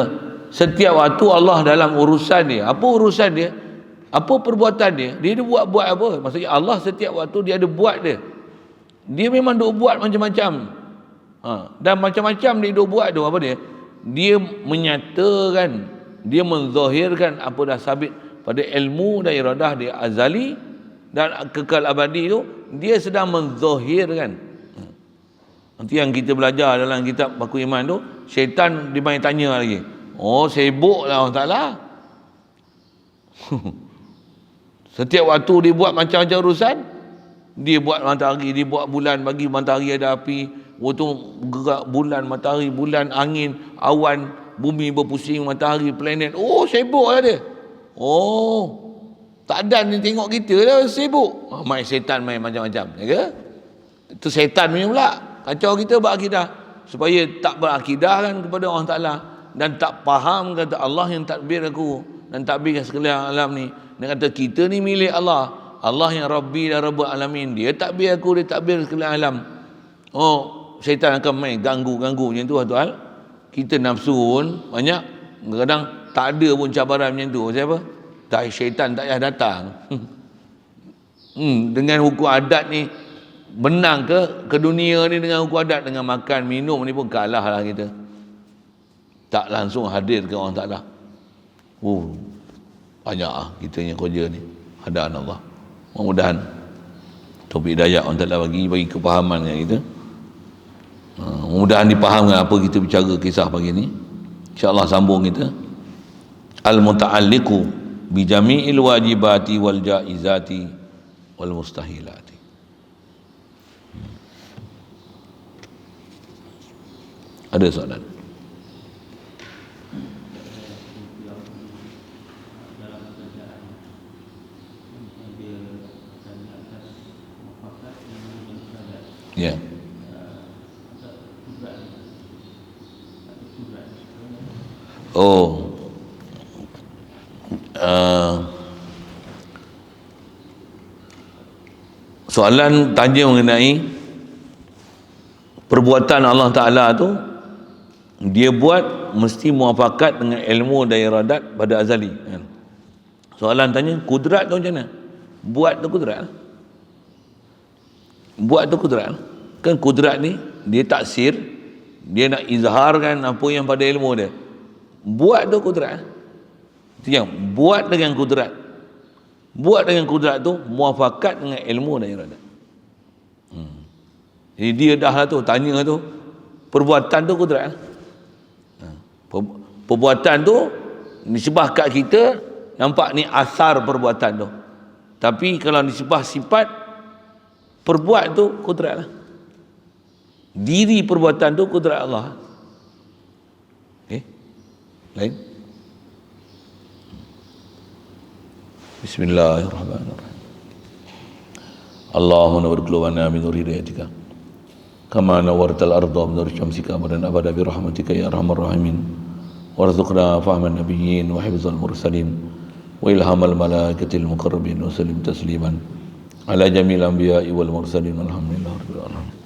A: setiap waktu Allah dalam urusan dia. Apa urusan dia? Apa perbuatan dia? Dia buat apa? Maksudnya Allah setiap waktu dia ada buat dia. Dia memang duk buat macam-macam. Dan macam-macam dia duk buat tu apa dia? Dia menyatakan, dia menzahirkan apa dah sabit pada ilmu dan iradah dia azali dan kekal abadi tu, dia sedang menzahirkan. Nanti yang kita belajar dalam kitab Baku Iman tu, syaitan dia main tanya lagi. Oh, sibuklah Allah Taala. Setiap waktu dia buat macam-macam urusan. Dia buat matahari, dia buat bulan, bagi matahari ada api. Waktu gerak bulan, matahari, bulan, angin, awan, bumi berpusing, matahari, planet. Oh, sibuk lah dia. Oh, tak ada ni tengok kita dah sibuk. Main setan main macam-macam. Ya ke? Itu setan punya pula. Kacau kita berakidah. Supaya tak berakidah kan kepada Allah Ta'ala. Dan tak faham kata Allah yang takbir aku. Dan takbir sekalian alam ni. Dia kata kita ni milik Allah. Allah yang Rabbi dan Rabbul Alamin. Dia takbir aku, dia takbir sekalian alam. Oh, syaitan akan main ganggu-ganggu macam tu tuan. Kita nafsu pun banyak. Kadang-kadang tak ada pun cabaran macam tu. Siapa? Tak, syaitan tak payah datang. Dengan hukum adat ni menang ke dunia ni dengan hukum adat, dengan makan minum ni pun kalah lah kita. Tak langsung hadir ke orang Ta'ala. Banyak lah kita yang kerja ni. Hadaan Allah. Mudah-mudahan topik hidayah orang Ta'ala bagi kepahaman dengan kita. Mudah-mudahan dipahamkan apa kita bicara kisah pagi ni. InsyaAllah sambung kita. Al-muta'alliqu bi jami'il wajibati wal jaizati wal mustahilati. Ada soalan? Ya. Oh. Soalan tanya mengenai perbuatan Allah Ta'ala tu, dia buat mesti muafakat dengan ilmu dan iradat pada azali. Soalan tanya kudrat tu macam mana? Buat tu kudrat. Buat tu kudrat. Kan kudrat ni dia taksir, dia nak izharkan apa yang pada ilmu dia. Buat tu kudrat. Itu yang buat dengan kudrat. Buat dengan kudrat tu muafakat dengan ilmu dan iradat. Jadi dia dah lah tu tanya tu, perbuatan tu kudrat. Perbuatan tu nisbah kat kita, nampak ni asar perbuatan tu. Tapi kalau nisbah sifat, perbuat tu kudrat lah. Diri perbuatan tu kudrat Allah. Lain. Bismillahirrahmanirrahim. Allahumma nawwir qulubana min nuri hidayatika kama nawwartal arda min nuri syamsika abadan abada bi rahmatika ya arhamar rahimin. Warzuqna fahman nabiyyin wa hifzal mursalin wa ilhamal malaikatil muqarrabin wa sallim tasliman ala jamil anbiya'i wal mursalin. Alhamdulillah rabbil alamin.